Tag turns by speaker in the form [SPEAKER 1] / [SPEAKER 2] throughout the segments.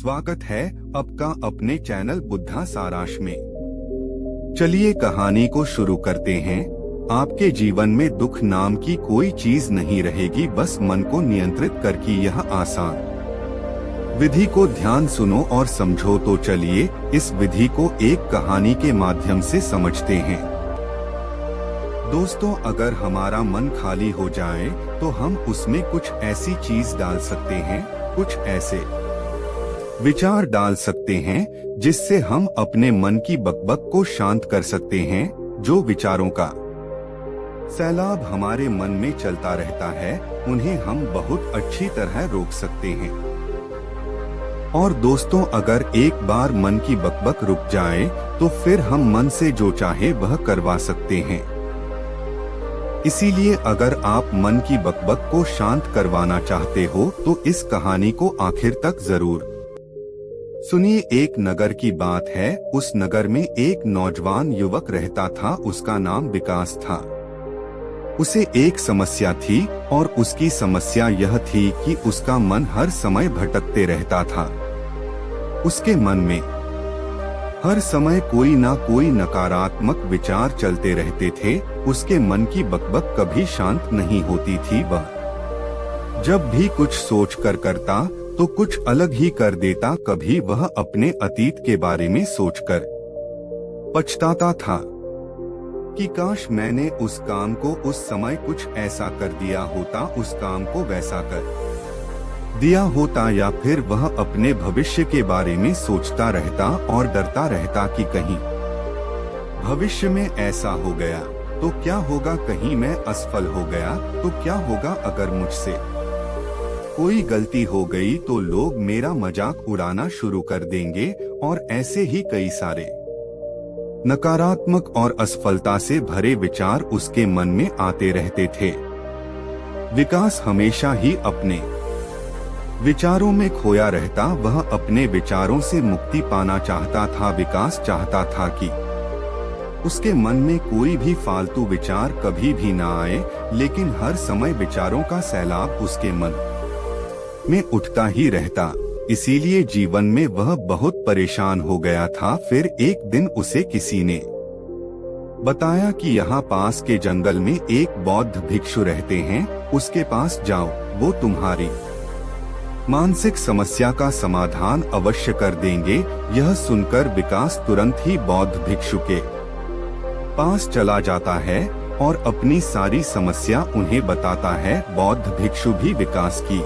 [SPEAKER 1] स्वागत है आपका अपने चैनल बुद्धा सारांश में। चलिए कहानी को शुरू करते हैं। आपके जीवन में दुख नाम की कोई चीज नहीं रहेगी, बस मन को नियंत्रित करके यह आसान विधि को ध्यान सुनो और समझो। तो चलिए इस विधि को एक कहानी के माध्यम से समझते हैं। दोस्तों, अगर हमारा मन खाली हो जाए तो हम उसमें कुछ ऐसी चीज डाल सकते हैं, कुछ ऐसे विचार डाल सकते हैं जिससे हम अपने मन की बकबक को शांत कर सकते हैं। जो विचारों का सैलाब हमारे मन में चलता रहता है, उन्हें हम बहुत अच्छी तरह रोक सकते हैं। और दोस्तों, अगर एक बार मन की बकबक रुक जाए तो फिर हम मन से जो चाहे वह करवा सकते हैं। इसीलिए अगर आप मन की बकबक को शांत करवाना चाहते हो तो इस कहानी को आखिर तक जरूर सुनिए। एक नगर की बात है। उस नगर में एक नौजवान युवक रहता था। उसका नाम विकास था। उसे एक समस्या थी और उसकी समस्या यह थी कि उसका मन हर समय भटकते रहता था। उसके मन में हर समय कोई ना कोई नकारात्मक विचार चलते रहते थे। उसके मन की बकबक कभी शांत नहीं होती थी। वह जब भी कुछ सोच कर करता तो कुछ अलग ही कर देता। कभी वह अपने अतीत के बारे में सोचकर पछताता था कि काश मैंने उस काम को उस समय कुछ ऐसा कर दिया होता, उस काम को वैसा कर दिया होता। या फिर वह अपने भविष्य के बारे में सोचता रहता और डरता रहता कि कहीं भविष्य में ऐसा हो गया तो क्या होगा, कहीं मैं असफल हो गया तो क्या होगा, अगर मुझसे कोई गलती हो गई तो लोग मेरा मजाक उड़ाना शुरू कर देंगे। और ऐसे ही कई सारे नकारात्मक और असफलता से भरे विचार उसके मन में आते रहते थे। विकास हमेशा ही अपने विचारों में खोया रहता। वह अपने विचारों से मुक्ति पाना चाहता था। विकास चाहता था कि उसके मन में कोई भी फालतू विचार कभी भी ना आए, लेकिन हर समय विचारों का सैलाब उसके मन में उठता ही रहता। इसीलिए जीवन में वह बहुत परेशान हो गया था। फिर एक दिन उसे किसी ने बताया कि यहाँ पास के जंगल में एक बौद्ध भिक्षु रहते हैं, उसके पास जाओ, वो तुम्हारी मानसिक समस्या का समाधान अवश्य कर देंगे। यह सुनकर विकास तुरंत ही बौद्ध भिक्षु के पास चला जाता है और अपनी सारी समस्या उन्हें बताता है। बौद्ध भिक्षु भी विकास की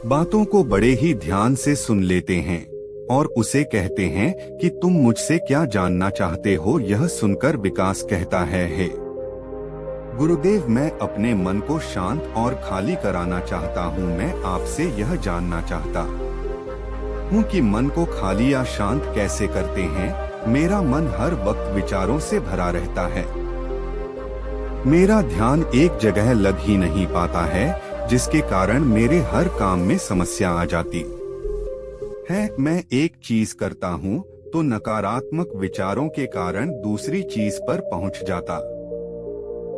[SPEAKER 1] बातों को बड़े ही ध्यान से सुन लेते हैं और उसे कहते हैं कि तुम मुझसे क्या जानना चाहते हो। यह सुनकर विकास कहता है, हे गुरुदेव, मैं अपने मन को शांत और खाली कराना चाहता हूँ। मैं आपसे यह जानना चाहता हूँ कि मन को खाली या शांत कैसे करते हैं। मेरा मन हर वक्त विचारों से भरा रहता है। मेरा ध्यान एक जगह लग ही नहीं पाता है, जिसके कारण मेरे हर काम में समस्या आ जाती है। मैं एक चीज करता हूँ तो नकारात्मक विचारों के कारण दूसरी चीज पर पहुँच जाता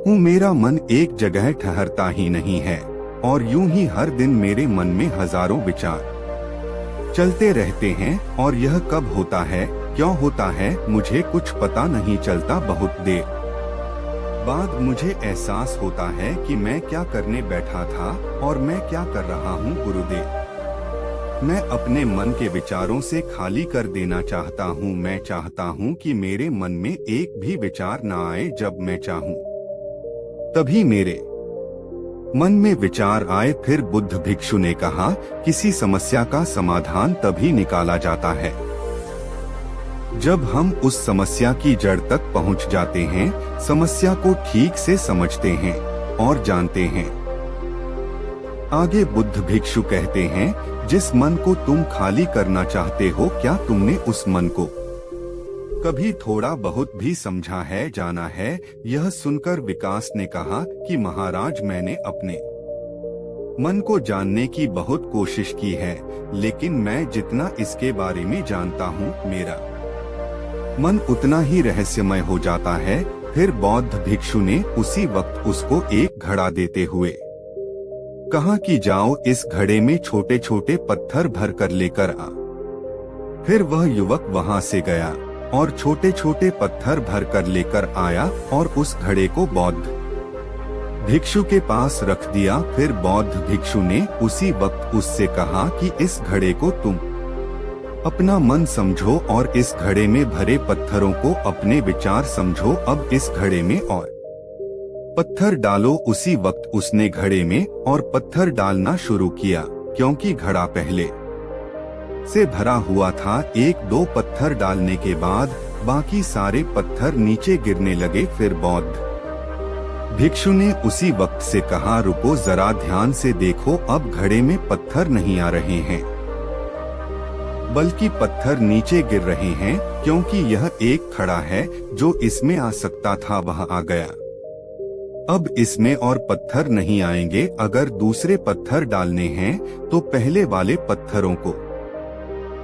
[SPEAKER 1] हूँ। मेरा मन एक जगह ठहरता ही नहीं है और यूं ही हर दिन मेरे मन में हजारों विचार चलते रहते हैं। और यह कब होता है, क्यों होता है, मुझे कुछ पता नहीं चलता। बहुत देर बाद मुझे एहसास होता है कि मैं क्या करने बैठा था और मैं क्या कर रहा हूँ। गुरुदेव, मैं अपने मन के विचारों से खाली कर देना चाहता हूँ। मैं चाहता हूँ कि मेरे मन में एक भी विचार न आए। जब मैं चाहूँ तभी मेरे मन में विचार आए। फिर बुद्ध भिक्षु ने कहा, किसी समस्या का समाधान तभी निकाला जाता है जब हम उस समस्या की जड़ तक पहुंच जाते हैं, समस्या को ठीक से समझते हैं और जानते हैं। आगे बुद्ध भिक्षु कहते हैं, जिस मन को तुम खाली करना चाहते हो, क्या तुमने उस मन को कभी थोड़ा बहुत भी समझा है, जाना है? यह सुनकर विकास ने कहा कि महाराज, मैंने अपने मन को जानने की बहुत कोशिश की है, लेकिन मैं जितना इसके बारे में जानता हूँ, मेरा मन उतना ही रहस्यमय हो जाता है। फिर बौद्ध भिक्षु ने उसी वक्त उसको एक घड़ा देते हुए कहा कि जाओ, इस घड़े में छोटे छोटे पत्थर भर कर लेकर आ। फिर वह युवक वहां से गया और छोटे छोटे पत्थर भर कर लेकर आया और उस घड़े को बौद्ध भिक्षु के पास रख दिया। फिर बौद्ध भिक्षु ने उसी वक्त उससे कहा कि इस घड़े को तुम अपना मन समझो और इस घड़े में भरे पत्थरों को अपने विचार समझो। अब इस घड़े में और पत्थर डालो। उसी वक्त उसने घड़े में और पत्थर डालना शुरू किया, क्योंकि घड़ा पहले से भरा हुआ था। एक दो पत्थर डालने के बाद बाकी सारे पत्थर नीचे गिरने लगे। फिर बौद्ध भिक्षु ने उसी वक्त से कहा, रुको जरा ध्यान से देखो, अब घड़े में पत्थर नहीं आ रहे हैं बल्कि पत्थर नीचे गिर रहे हैं, क्योंकि यह एक खड़ा है जो इसमें आ सकता था वह आ गया। अब इसमें और पत्थर नहीं आएंगे। अगर दूसरे पत्थर डालने हैं तो पहले वाले पत्थरों को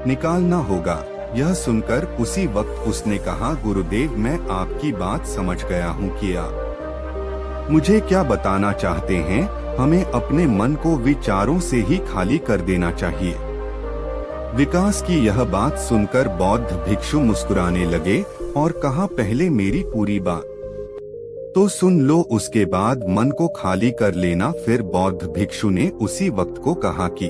[SPEAKER 1] निकालना होगा। यह सुनकर उसी वक्त उसने कहा, गुरुदेव मैं आपकी बात समझ गया हूँ कि आप मुझे क्या बताना चाहते हैं। हमें अपने मन को विचारों से ही खाली कर देना चाहिए। विकास की यह बात सुनकर बौद्ध भिक्षु मुस्कुराने लगे और कहा, पहले मेरी पूरी बात तो सुन लो, उसके बाद मन को खाली कर लेना। फिर बौद्ध भिक्षु ने उसी वक्त को कहा कि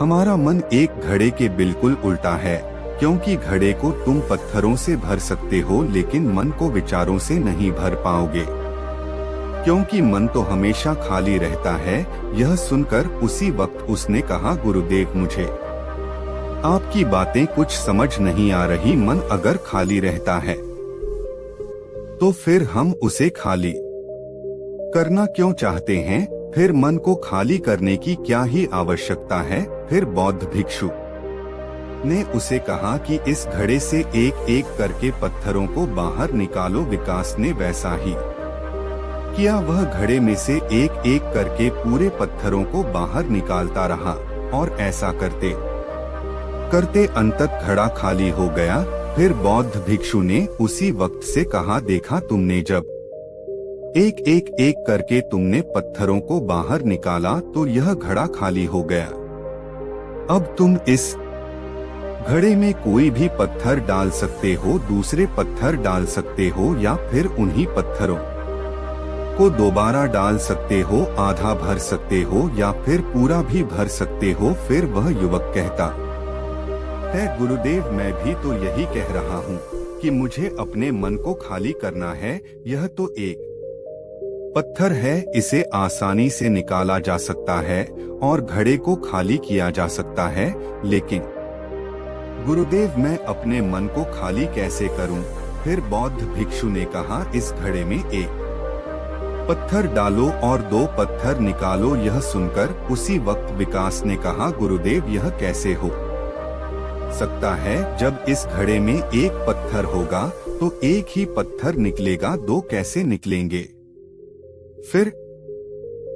[SPEAKER 1] हमारा मन एक घड़े के बिल्कुल उल्टा है, क्योंकि घड़े को तुम पत्थरों से भर सकते हो लेकिन मन को विचारों से नहीं भर पाओगे, क्योंकि मन तो हमेशा खाली रहता है। यह सुनकर उसी वक्त उसने कहा, गुरुदेव मुझे आपकी बातें कुछ समझ नहीं आ रही। मन अगर खाली रहता है तो फिर हम उसे खाली करना क्यों चाहते हैं? फिर मन को खाली करने की क्या ही आवश्यकता है? फिर बौद्ध भिक्षु ने उसे कहा कि इस घड़े से एक एक करके पत्थरों को बाहर निकालो। विकास ने वैसा ही किया। वह घड़े में से एक एक करके पूरे पत्थरों को बाहर निकालता रहा और ऐसा करते करते अंततः घड़ा खाली हो गया। फिर बौद्ध भिक्षु ने उसी वक्त से कहा, देखा तुमने जब एक करके तुमने पत्थरों को बाहर निकाला तो यह घड़ा खाली हो गया। अब तुम इस घड़े में कोई भी पत्थर डाल सकते हो, दूसरे पत्थर डाल सकते हो या फिर उन्हीं पत्थरों को दोबारा डाल सकते हो, आधा भर सकते हो या फिर पूरा भी भर सकते हो। फिर वह युवक कहता है, गुरुदेव मैं भी तो यही कह रहा हूँ कि मुझे अपने मन को खाली करना है। यह तो एक पत्थर है, इसे आसानी से निकाला जा सकता है और घड़े को खाली किया जा सकता है, लेकिन गुरुदेव मैं अपने मन को खाली कैसे करूं? फिर बौद्ध भिक्षु ने कहा, इस घड़े में एक पत्थर डालो और दो पत्थर निकालो। यह सुनकर उसी वक्त विकास ने कहा, गुरुदेव यह कैसे हो सकता है? जब इस घड़े में एक पत्थर होगा तो एक ही पत्थर निकलेगा, दो कैसे निकलेंगे? फिर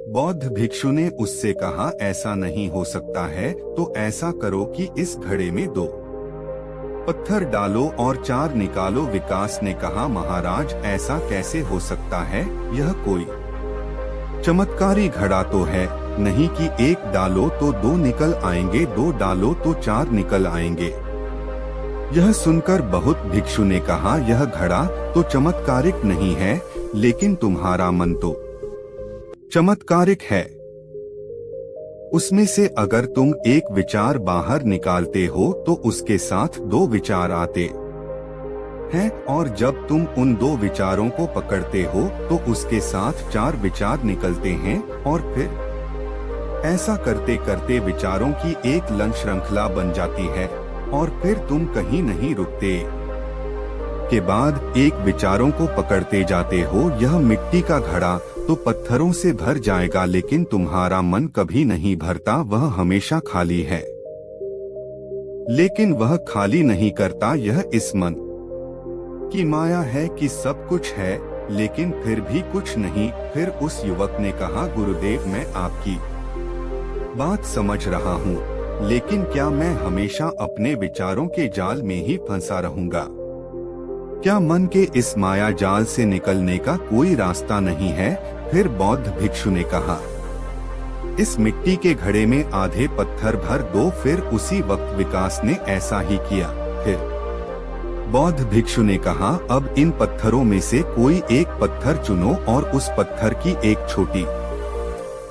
[SPEAKER 1] बौद्ध भिक्षु ने उससे कहा, ऐसा नहीं हो सकता है, तो ऐसा करो कि इस घड़े में दो पत्थर डालो और चार निकालो। विकास ने कहा, महाराज ऐसा कैसे हो सकता है? यह कोई चमत्कारी घड़ा तो है नहीं कि एक डालो तो दो निकल आएंगे, दो डालो तो चार निकल आएंगे। यह सुनकर बहुत भिक्षु ने कहा, यह घड़ा तो चमत्कारिक नहीं है, लेकिन तुम्हारा मन तो चमत्कारिक है। उसमें से अगर तुम एक विचार बाहर निकालते हो तो उसके साथ दो विचार आते हैं, और जब तुम उन दो विचारों को पकड़ते हो तो उसके साथ चार विचार निकलते हैं, और फिर ऐसा करते करते विचारों की एक लंब श्रृंखला बन जाती है और फिर तुम कहीं नहीं रुकते। के बाद एक विचारों को पकड़ते जाते हो। यह मिट्टी का घड़ा तो पत्थरों से भर जाएगा, लेकिन तुम्हारा मन कभी नहीं भरता, वह हमेशा खाली है। लेकिन वह खाली नहीं करता, यह इस मन की माया है कि सब कुछ है लेकिन फिर भी कुछ नहीं। फिर उस युवक ने कहा, गुरुदेव मैं आपकी बात समझ रहा हूँ, लेकिन क्या मैं हमेशा अपने विचारों के जाल में ही फंसा रहूंगा? क्या मन के इस माया जाल से निकलने का कोई रास्ता नहीं है? फिर बौद्ध भिक्षु ने कहा, इस मिट्टी के घड़े में आधे पत्थर भर दो। फिर उसी वक्त विकास ने ऐसा ही किया। फिर बौद्ध भिक्षु ने कहा, अब इन पत्थरों में से कोई एक पत्थर चुनो और उस पत्थर की एक छोटी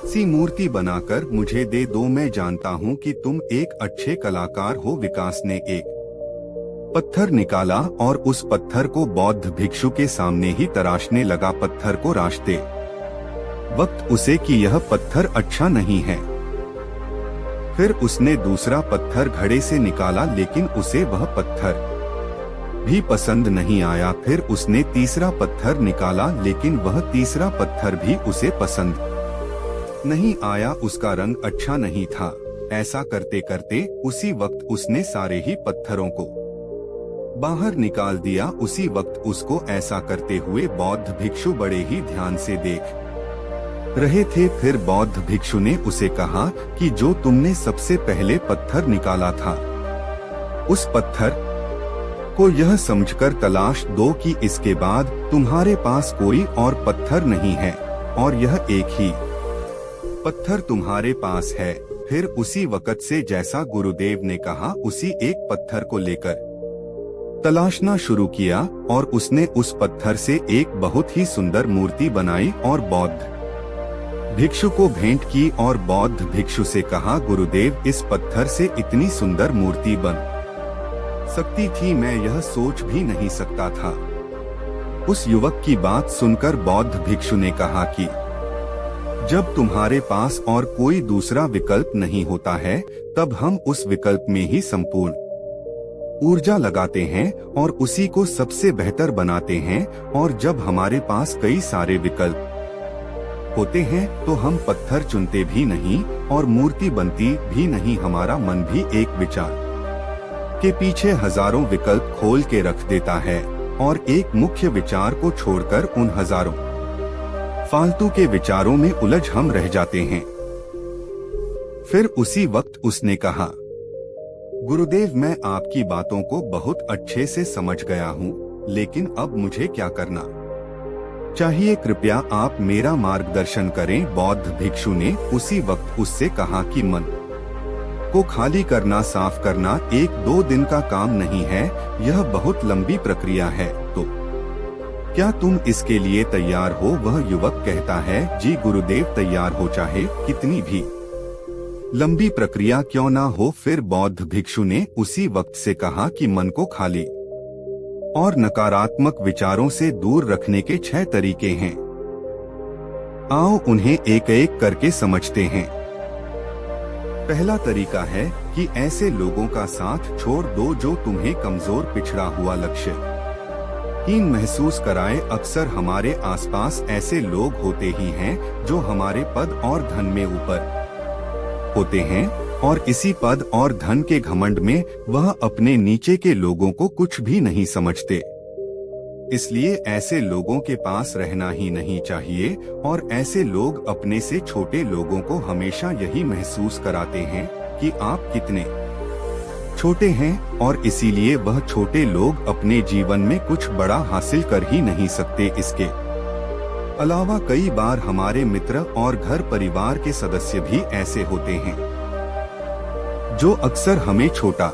[SPEAKER 1] सी मूर्ति बनाकर मुझे दे दो। मैं जानता हूँ कि तुम एक अच्छे कलाकार हो। विकास ने एक पत्थर निकाला और उस पत्थर को बौद्ध भिक्षु के सामने ही तराशने लगा। पत्थर को राशते वक्त उसे कि यह पत्थर अच्छा नहीं है। फिर उसने दूसरा पत्थर घड़े से निकाला, लेकिन उसे वह पत्थर भी पसंद नहीं आया। फिर उसने तीसरा पत्थर निकाला, लेकिन वह तीसरा पत्थर भी उसे पसंद नहीं आया। उसका रंग अच्छा नहीं था। ऐसा करते करते उसी वक्त उसने सारे ही पत्थरों को बाहर निकाल दिया। उसी वक्त उसको ऐसा करते हुए बौद्ध भिक्षु बड़े ही ध्यान से देख रहे थे। फिर बौद्ध भिक्षु ने उसे कहा कि जो तुमने सबसे पहले पत्थर निकाला था, उस पत्थर को यह समझकर तलाश दो कि इसके बाद तुम्हारे पास कोई और पत्थर नहीं है और यह एक ही पत्थर तुम्हारे पास है। फिर उसी वक्त से जैसा गुरुदेव ने कहा, उसी एक पत्थर को लेकर तलाशना शुरू किया और उसने उस पत्थर से एक बहुत ही सुंदर मूर्ति बनाई और बौद्ध भिक्षु को भेंट की। और बौद्ध भिक्षु से कहा, गुरुदेव, इस पत्थर से इतनी सुंदर मूर्ति बन सकती थी, मैं यह सोच भी नहीं सकता था। उस युवक की बात सुनकर बौद्ध भिक्षु ने कहा कि जब तुम्हारे पास और कोई दूसरा विकल्प नहीं होता है, तब हम उस विकल्प में ही संपूर्ण ऊर्जा लगाते हैं और उसी को सबसे बेहतर बनाते हैं। और जब हमारे पास कई सारे विकल्प होते हैं तो हम पत्थर चुनते भी नहीं और मूर्ति बनती भी नहीं। हमारा मन भी एक विचार के पीछे हजारों विकल्प खोल के रख देता है और एक मुख्य विचार को छोड़कर उन हजारों फालतू के विचारों में उलझ हम रह जाते हैं। फिर उसी वक्त उसने कहा, गुरुदेव, मैं आपकी बातों को बहुत अच्छे से समझ गया हूँ, लेकिन अब मुझे क्या करना चाहिए? कृपया आप मेरा मार्गदर्शन करें। बौद्ध भिक्षु ने उसी वक्त उससे कहा कि मन को खाली करना, साफ करना 1-2 दिन का काम नहीं है, यह बहुत लंबी प्रक्रिया है। तो क्या तुम इसके लिए तैयार हो? वह युवक कहता है, जी गुरुदेव, तैयार हो, चाहे कितनी भी लंबी प्रक्रिया क्यों ना हो। फिर बौद्ध भिक्षु ने उसी वक्त से कहा कि मन को खाली और नकारात्मक विचारों से दूर रखने के 6 तरीके हैं। आओ उन्हें एक एक करके समझते हैं। पहला तरीका है कि ऐसे लोगों का साथ छोड़ दो जो तुम्हें कमजोर, पिछड़ा हुआ, लक्ष्यहीन महसूस कराए। अक्सर हमारे आसपास ऐसे लोग होते ही हैं जो हमारे पद और धन में ऊपर होते हैं और इसी पद और धन के घमंड में वह अपने नीचे के लोगों को कुछ भी नहीं समझते। इसलिए ऐसे लोगों के पास रहना ही नहीं चाहिए। और ऐसे लोग अपने से छोटे लोगों को हमेशा यही महसूस कराते हैं कि आप कितने छोटे हैं और इसीलिए वह छोटे लोग अपने जीवन में कुछ बड़ा हासिल कर ही नहीं सकते। इसके अलावा कई बार हमारे मित्र और घर परिवार के सदस्य भी ऐसे होते हैं जो अक्सर हमें छोटा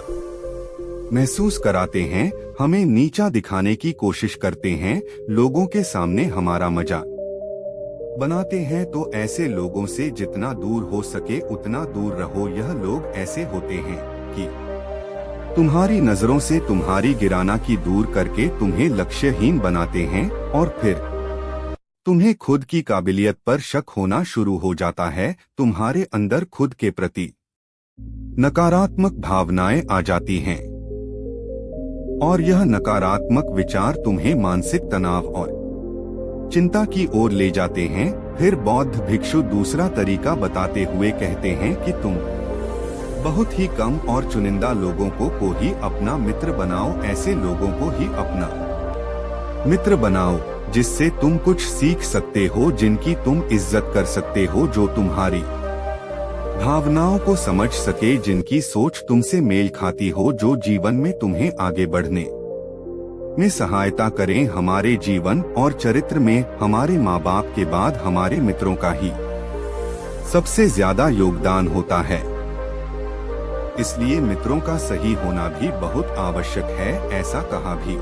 [SPEAKER 1] महसूस कराते हैं, हमें नीचा दिखाने की कोशिश करते हैं, लोगों के सामने हमारा मजाक बनाते हैं। तो ऐसे लोगों से जितना दूर हो सके उतना दूर रहो। यह लोग ऐसे होते हैं कि तुम्हारी नजरों से तुम्हारी गिराना की दूर करके तुम्हें लक्ष्यहीन बनाते हैं और फिर तुम्हें खुद की काबिलियत पर शक होना शुरू हो जाता है। तुम्हारे अंदर खुद के प्रति नकारात्मक भावनाएं आ जाती हैं और यह नकारात्मक विचार तुम्हें मानसिक तनाव और चिंता की ओर ले जाते हैं। फिर बौद्ध भिक्षु दूसरा तरीका बताते हुए कहते हैं कि तुम बहुत ही कम और चुनिंदा लोगों को ही अपना मित्र बनाओ। ऐसे लोगों को ही अपना मित्र बनाओ जिससे तुम कुछ सीख सकते हो, जिनकी तुम इज्जत कर सकते हो, जो तुम्हारी भावनाओं को समझ सके, जिनकी सोच तुमसे मेल खाती हो, जो जीवन में तुम्हें आगे बढ़ने में सहायता करें। हमारे जीवन और चरित्र में हमारे माँ बाप के बाद हमारे मित्रों का ही सबसे ज्यादा योगदान होता है। इसलिए मित्रों का सही होना भी बहुत आवश्यक है। ऐसा कहा भी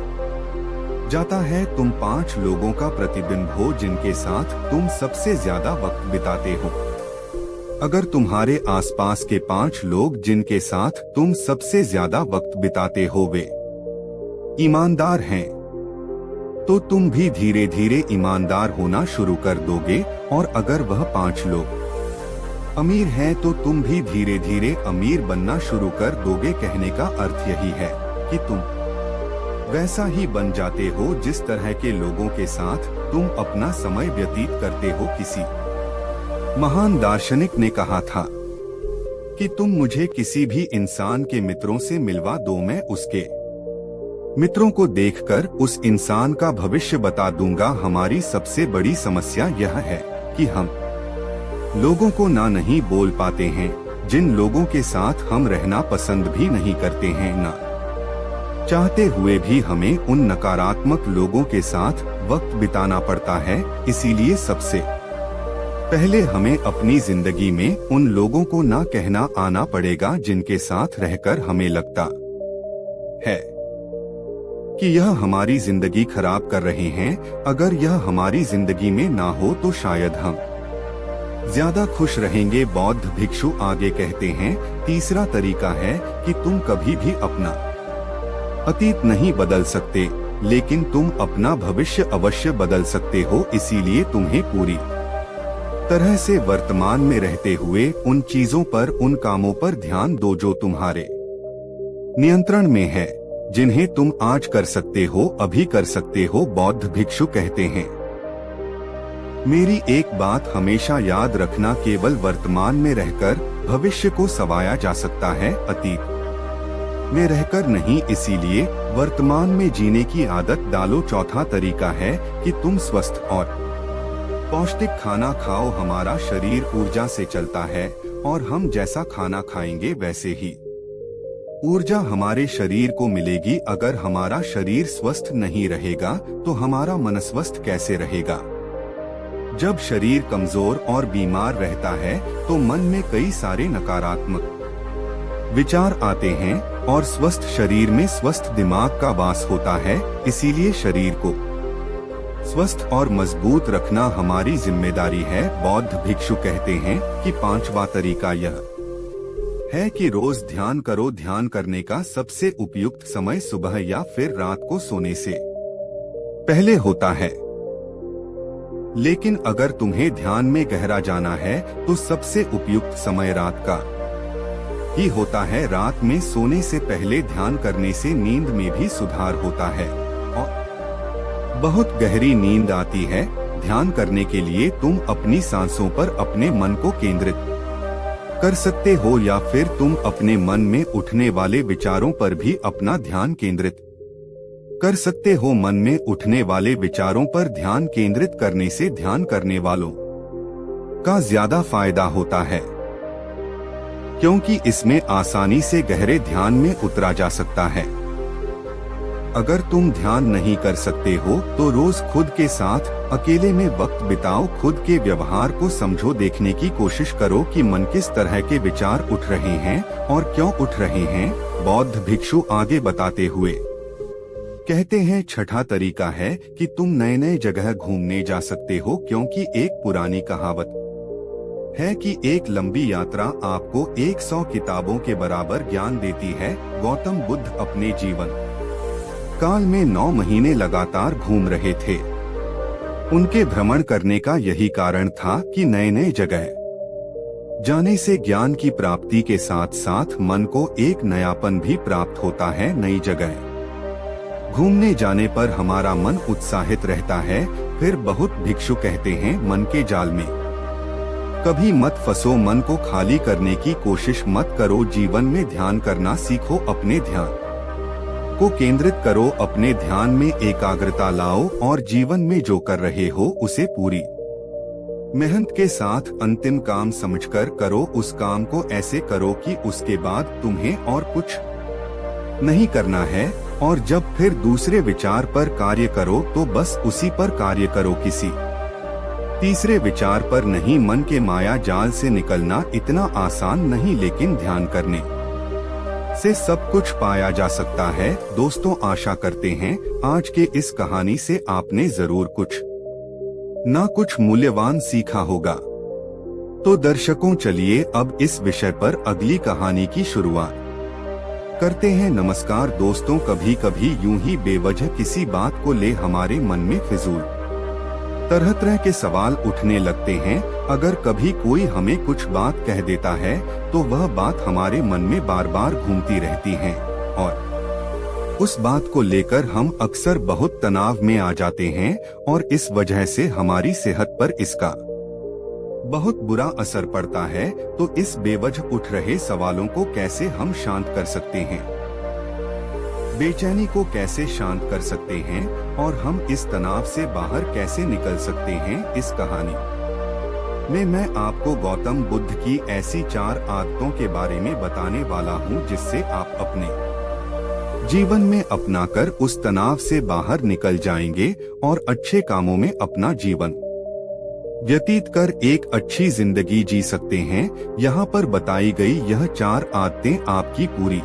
[SPEAKER 1] जाता है, तुम 5 लोगों का प्रतिबिंब हो जिनके साथ तुम सबसे ज्यादा वक्त बिताते हो। अगर तुम्हारे आसपास के 5 लोग जिनके साथ तुम सबसे ज्यादा वक्त बिताते हो वे ईमानदार हैं, तो तुम भी धीरे धीरे ईमानदार होना शुरू कर दोगे। और अगर वह 5 लोग अमीर हैं तो तुम भी धीरे धीरे अमीर बनना शुरू कर दोगे। कहने का अर्थ यही है कि तुम वैसा ही बन जाते हो जिस तरह के लोगों के साथ तुम अपना समय व्यतीत करते हो। किसी महान दार्शनिक ने कहा था कि तुम मुझे किसी भी इंसान के मित्रों से मिलवा दो, मैं उसके मित्रों को देखकर उस इंसान का भविष्य बता दूंगा। हमारी सबसे बड़ी समस्या यह है कि हम लोगों को ना नहीं बोल पाते हैं। जिन लोगों के साथ हम रहना पसंद भी नहीं करते हैं, ना चाहते हुए भी हमें उन नकारात्मक लोगों के साथ वक्त बिताना पड़ता है। इसीलिए सबसे पहले हमें अपनी जिंदगी में उन लोगों को ना कहना आना पड़ेगा जिनके साथ रहकर हमें लगता है कि यह हमारी जिंदगी खराब कर रहे हैं। अगर यह हमारी जिंदगी में ना हो तो शायद हम ज्यादा खुश रहेंगे। बौद्ध भिक्षु आगे कहते हैं, तीसरा तरीका है कि तुम कभी भी अपना अतीत नहीं बदल सकते, लेकिन तुम अपना भविष्य अवश्य बदल सकते हो। इसीलिए तुम्हें पूरी तरह से वर्तमान में रहते हुए उन चीजों पर, उन कामों पर ध्यान दो जो तुम्हारे नियंत्रण में है, जिन्हें तुम आज कर सकते हो, अभी कर सकते हो। बौद्ध भिक्षु कहते हैं, मेरी एक बात हमेशा याद रखना, केवल वर्तमान में रहकर भविष्य को संवारा जा सकता है, अतीत में रहकर नहीं। इसीलिए वर्तमान में जीने की आदत डालो। चौथा तरीका है कि तुम स्वस्थ और पौष्टिक खाना खाओ। हमारा शरीर ऊर्जा से चलता है और हम जैसा खाना खाएंगे वैसे ही ऊर्जा हमारे शरीर को मिलेगी। अगर हमारा शरीर स्वस्थ नहीं रहेगा तो हमारा मन स्वस्थ कैसे रहेगा? जब शरीर कमजोर और बीमार रहता है तो मन में कई सारे नकारात्मक विचार आते हैं और स्वस्थ शरीर में स्वस्थ दिमाग का वास होता है। इसीलिए शरीर को स्वस्थ और मजबूत रखना हमारी जिम्मेदारी है। बौद्ध भिक्षु कहते हैं कि 5वां तरीका यह है कि रोज ध्यान करो। ध्यान करने का सबसे उपयुक्त समय सुबह या फिर रात को सोने से पहले होता है, लेकिन अगर तुम्हें ध्यान में गहरा जाना है तो सबसे उपयुक्त समय रात का ही होता है। रात में सोने से पहले ध्यान करने से नींद में भी सुधार होता है और बहुत गहरी नींद आती है। ध्यान करने के लिए तुम अपनी सांसों पर अपने मन को केंद्रित कर सकते हो या फिर तुम अपने मन में उठने वाले विचारों पर भी अपना ध्यान केंद्रित कर सकते हो। मन में उठने वाले विचारों पर ध्यान केंद्रित करने से ध्यान करने वालों का ज्यादा फायदा होता है, क्योंकि इसमें आसानी से गहरे ध्यान में उतरा जा सकता है। अगर तुम ध्यान नहीं कर सकते हो तो रोज खुद के साथ अकेले में वक्त बिताओ। खुद के व्यवहार को समझो, देखने की कोशिश करो कि मन किस तरह के विचार उठ रहे हैं और क्यों उठ रहे हैं। बौद्ध भिक्षु आगे बताते हुए कहते हैं, छठा तरीका है कि तुम नए नए जगह घूमने जा सकते हो, क्योंकि एक पुरानी कहावत है कि एक लंबी यात्रा आपको 100 किताबों के बराबर ज्ञान देती है। गौतम बुद्ध अपने जीवन काल में 9 महीने लगातार घूम रहे थे। उनके भ्रमण करने का यही कारण था कि नए नए जगह जाने से ज्ञान की प्राप्ति के साथ साथ मन को एक नयापन भी प्राप्त होता है। नई जगह घूमने जाने पर हमारा मन उत्साहित रहता है। फिर बहुत भिक्षु कहते हैं, मन के जाल में कभी मत फंसो, मन को खाली करने की कोशिश मत करो। जीवन में ध्यान करना सीखो, अपने ध्यान को केंद्रित करो, अपने ध्यान में एकाग्रता लाओ और जीवन में जो कर रहे हो उसे पूरी मेहनत के साथ अंतिम काम समझकर करो। उस काम को ऐसे करो कि उसके बाद तुम्हें और कुछ नहीं करना है, और जब फिर दूसरे विचार पर कार्य करो तो बस उसी पर कार्य करो। किसी तीसरे विचार पर नहीं, मन के माया जाल से निकलना इतना आसान नहीं, लेकिन ध्यान करने से सब कुछ पाया जा सकता है। दोस्तों, आशा करते हैं आज के इस कहानी से आपने जरूर कुछ ना कुछ मूल्यवान सीखा होगा। तो दर्शकों, चलिए अब इस विषय पर अगली कहानी की शुरुआत करते हैं। नमस्कार दोस्तों, कभी कभी यूं ही बेवजह किसी बात को ले हमारे मन में फिजूल तरह तरह के सवाल उठने लगते हैं। अगर कभी कोई हमें कुछ बात कह देता है तो वह बात हमारे मन में बार बार घूमती रहती है और उस बात को लेकर हम अक्सर बहुत तनाव में आ जाते हैं और इस वजह से हमारी सेहत पर इसका बहुत बुरा असर पड़ता है। तो इस बेवजह उठ रहे सवालों को कैसे हम शांत कर सकते हैं, बेचैनी को कैसे शांत कर सकते हैं और हम इस तनाव से बाहर कैसे निकल सकते हैं, इस कहानी में मैं आपको गौतम बुद्ध की ऐसी 4 आदतों के बारे में बताने वाला हूं जिससे आप अपने जीवन में अपनाकर उस तनाव से बाहर निकल जाएंगे और अच्छे कामों में अपना जीवन व्यतीत कर एक अच्छी जिंदगी जी सकते हैं। यहाँ पर बताई गई यह 4 आदतें आपकी पूरी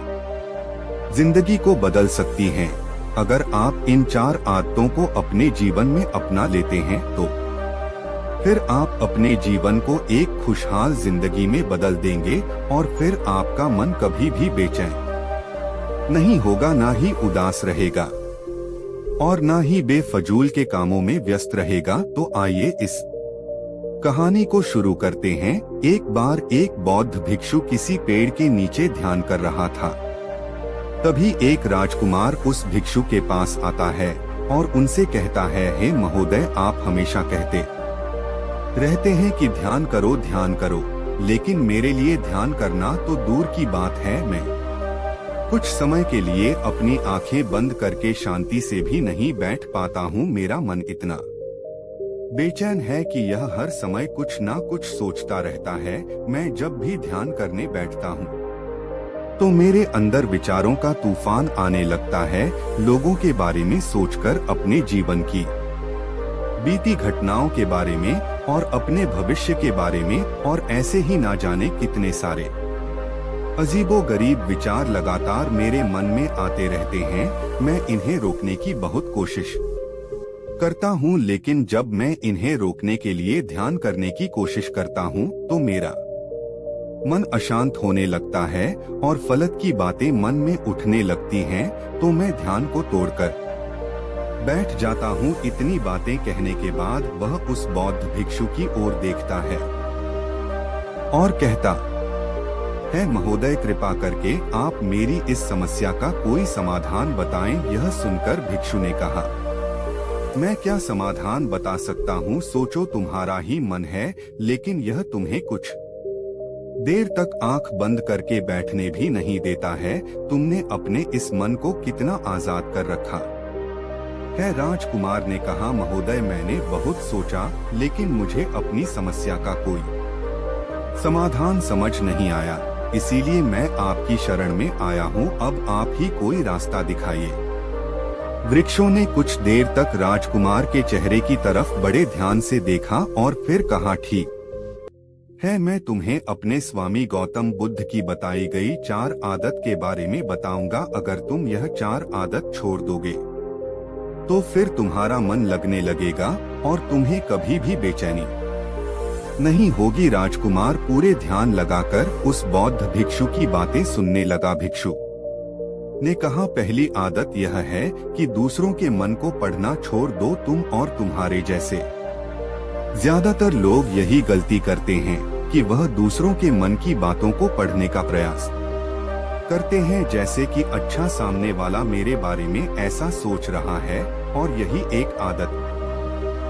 [SPEAKER 1] जिंदगी को बदल सकती हैं। अगर आप इन 4 आदतों को अपने जीवन में अपना लेते हैं तो फिर आप अपने जीवन को एक खुशहाल जिंदगी में बदल देंगे और फिर आपका मन कभी भी बेचैन नहीं होगा, ना ही उदास रहेगा और ना ही बेफजूल के कामों में व्यस्त रहेगा। तो आइए इस कहानी को शुरू करते हैं। एक बार एक बौद्ध भिक्षु किसी पेड़ के नीचे ध्यान कर रहा था। तभी एक राजकुमार उस भिक्षु के पास आता है और उनसे कहता है, हे महोदय, आप हमेशा कहते रहते हैं कि ध्यान करो, लेकिन मेरे लिए ध्यान करना तो दूर की बात है। मैं कुछ समय के लिए अपनी आंखें बंद करके शांति से भी नहीं बैठ पाता हूँ। मेरा मन इतना बेचैन है कि यह हर समय कुछ ना कुछ सोचता रहता है। मैं जब भी ध्यान करने बैठता हूँ तो मेरे अंदर विचारों का तूफान आने लगता है, लोगों के बारे में सोचकर, अपने जीवन की बीती घटनाओं के बारे में और अपने भविष्य के बारे में, और ऐसे ही ना जाने कितने सारे अजीबोगरीब विचार लगातार मेरे मन में आते रहते हैं। मैं इन्हें रोकने की बहुत कोशिश करता हूँ, लेकिन जब मैं इन्हें रोकने के लिए ध्यान करने की कोशिश करता हूँ तो मेरा मन अशांत होने लगता है और फलत की बातें मन में उठने लगती हैं। तो मैं ध्यान को तोड़कर बैठ जाता हूँ। इतनी बातें कहने के बाद वह उस बौद्ध भिक्षु की ओर देखता है और कहता है, महोदय, कृपा करके आप मेरी इस समस्या का कोई समाधान बताएं। यह सुनकर भिक्षु ने कहा, मैं क्या समाधान बता सकता हूँ, सोचो, तुम्हारा ही मन है, लेकिन यह तुम्हें कुछ देर तक आंख बंद करके बैठने भी नहीं देता है। तुमने अपने इस मन को कितना आजाद कर रखा है। राजकुमार ने कहा, महोदय, मैंने बहुत सोचा, लेकिन मुझे अपनी समस्या का कोई समाधान समझ नहीं आया, इसीलिए मैं आपकी शरण में आया हूँ। अब आप ही कोई रास्ता दिखाइए। वृक्षों ने कुछ देर तक राजकुमार के चेहरे की तरफ बड़े ध्यान से देखा और फिर कहा, ठीक है, मैं तुम्हें अपने स्वामी गौतम बुद्ध की बताई गई 4 आदत के बारे में बताऊंगा। अगर तुम यह 4 आदत छोड़ दोगे तो फिर तुम्हारा मन लगने लगेगा और तुम्हें कभी भी बेचैनी नहीं होगी। राजकुमार पूरे ध्यान लगाकर उस बौद्ध भिक्षु की बातें सुनने लगा। भिक्षु ने कहा, पहली आदत यह है कि दूसरों के मन को पढ़ना छोड़ दो। तुम और तुम्हारे जैसे ज्यादातर लोग यही गलती करते हैं कि वह दूसरों के मन की बातों को पढ़ने का प्रयास करते हैं, जैसे कि अच्छा, सामने वाला मेरे बारे में ऐसा सोच रहा है। और यही एक आदत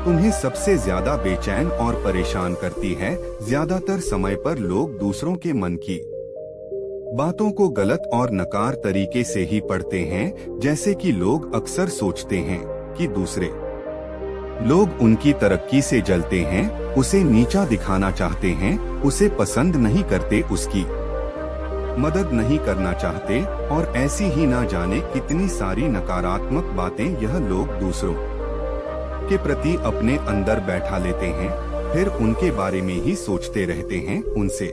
[SPEAKER 1] तुम्हें सबसे ज्यादा बेचैन और परेशान करती है। ज्यादातर समय पर लोग दूसरों के मन की बातों को गलत और नकार तरीके से ही पढ़ते हैं। जैसे कि लोग अक्सर सोचते हैं कि दूसरे लोग उनकी तरक्की से जलते हैं, उसे नीचा दिखाना चाहते हैं, उसे पसंद नहीं करते, उसकी मदद नहीं करना चाहते, और ऐसी ही ना जाने कितनी सारी नकारात्मक बातें यह लोग दूसरों के प्रति अपने अंदर बैठा लेते हैं। फिर उनके बारे में ही सोचते रहते हैं, उनसे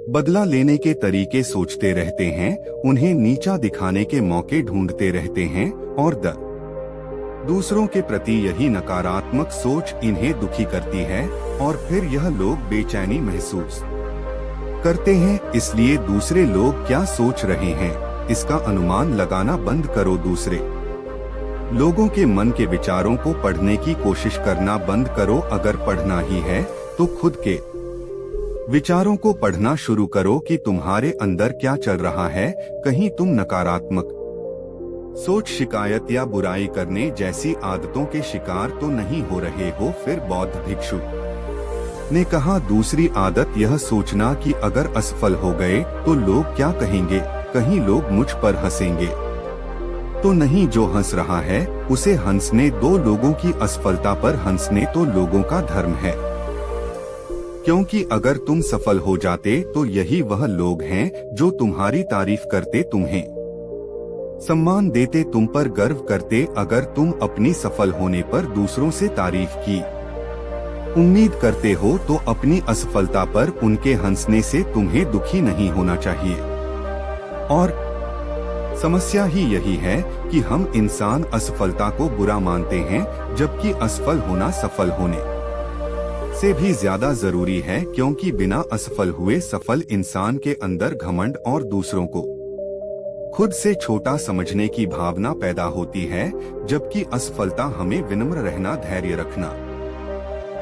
[SPEAKER 1] बदला लेने के तरीके सोचते रहते हैं, उन्हें नीचा दिखाने के मौके ढूंढते रहते हैं और दूसरों के प्रति यही नकारात्मक सोच इन्हें दुखी करती है और फिर यह लोग बेचैनी महसूस करते हैं। इसलिए दूसरे लोग क्या सोच रहे हैं इसका अनुमान लगाना बंद करो। दूसरे लोगों के मन के विचारों को पढ़ने की कोशिश करना बंद करो। अगर पढ़ना ही है तो खुद के विचारों को पढ़ना शुरू करो कि तुम्हारे अंदर क्या चल रहा है। कहीं तुम नकारात्मक सोच, शिकायत या बुराई करने जैसी आदतों के शिकार तो नहीं हो रहे हो। फिर बौद्ध भिक्षु ने कहा, दूसरी आदत यह सोचना कि अगर असफल हो गए तो लोग क्या कहेंगे, कहीं लोग मुझ पर हंसेंगे तो नहीं। जो हंस रहा है उसे हंसने दो। लोगों की असफलता पर हंसने तो लोगों का धर्म है, क्योंकि अगर तुम सफल हो जाते तो यही वह लोग हैं जो तुम्हारी तारीफ करते, तुम्हें सम्मान देते, तुम पर गर्व करते। अगर तुम अपनी सफल होने पर दूसरों से तारीफ की उम्मीद करते हो तो अपनी असफलता पर उनके हंसने से तुम्हें दुखी नहीं होना चाहिए। और समस्या ही यही है कि हम इंसान असफलता को बुरा मानते हैं, जबकि असफल होना सफल होने से भी ज्यादा जरूरी है, क्योंकि बिना असफल हुए सफल इंसान के अंदर घमंड और दूसरों को खुद से छोटा समझने की भावना पैदा होती है, जबकि असफलता हमें विनम्र रहना, धैर्य रखना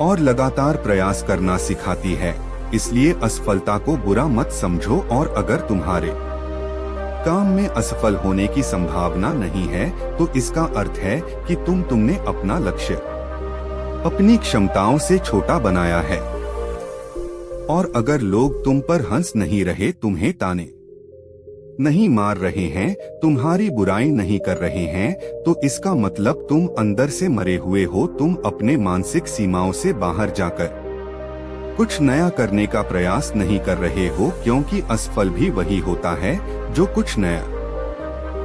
[SPEAKER 1] और लगातार प्रयास करना सिखाती है। इसलिए असफलता को बुरा मत समझो, और अगर तुम्हारे काम में असफल होने की संभावना नहीं है तो इसका अर्थ है कि तुमने अपना लक्ष्य अपनी क्षमताओं से छोटा बनाया है। और अगर लोग तुम पर हंस नहीं रहे, तुम्हें ताने नहीं मार रहे हैं, तुम्हारी बुराई नहीं कर रहे हैं, तो इसका मतलब तुम अंदर से मरे हुए हो। तुम अपने मानसिक सीमाओं से बाहर जाकर कुछ नया करने का प्रयास नहीं कर रहे हो, क्योंकि असफल भी वही होता है जो कुछ नया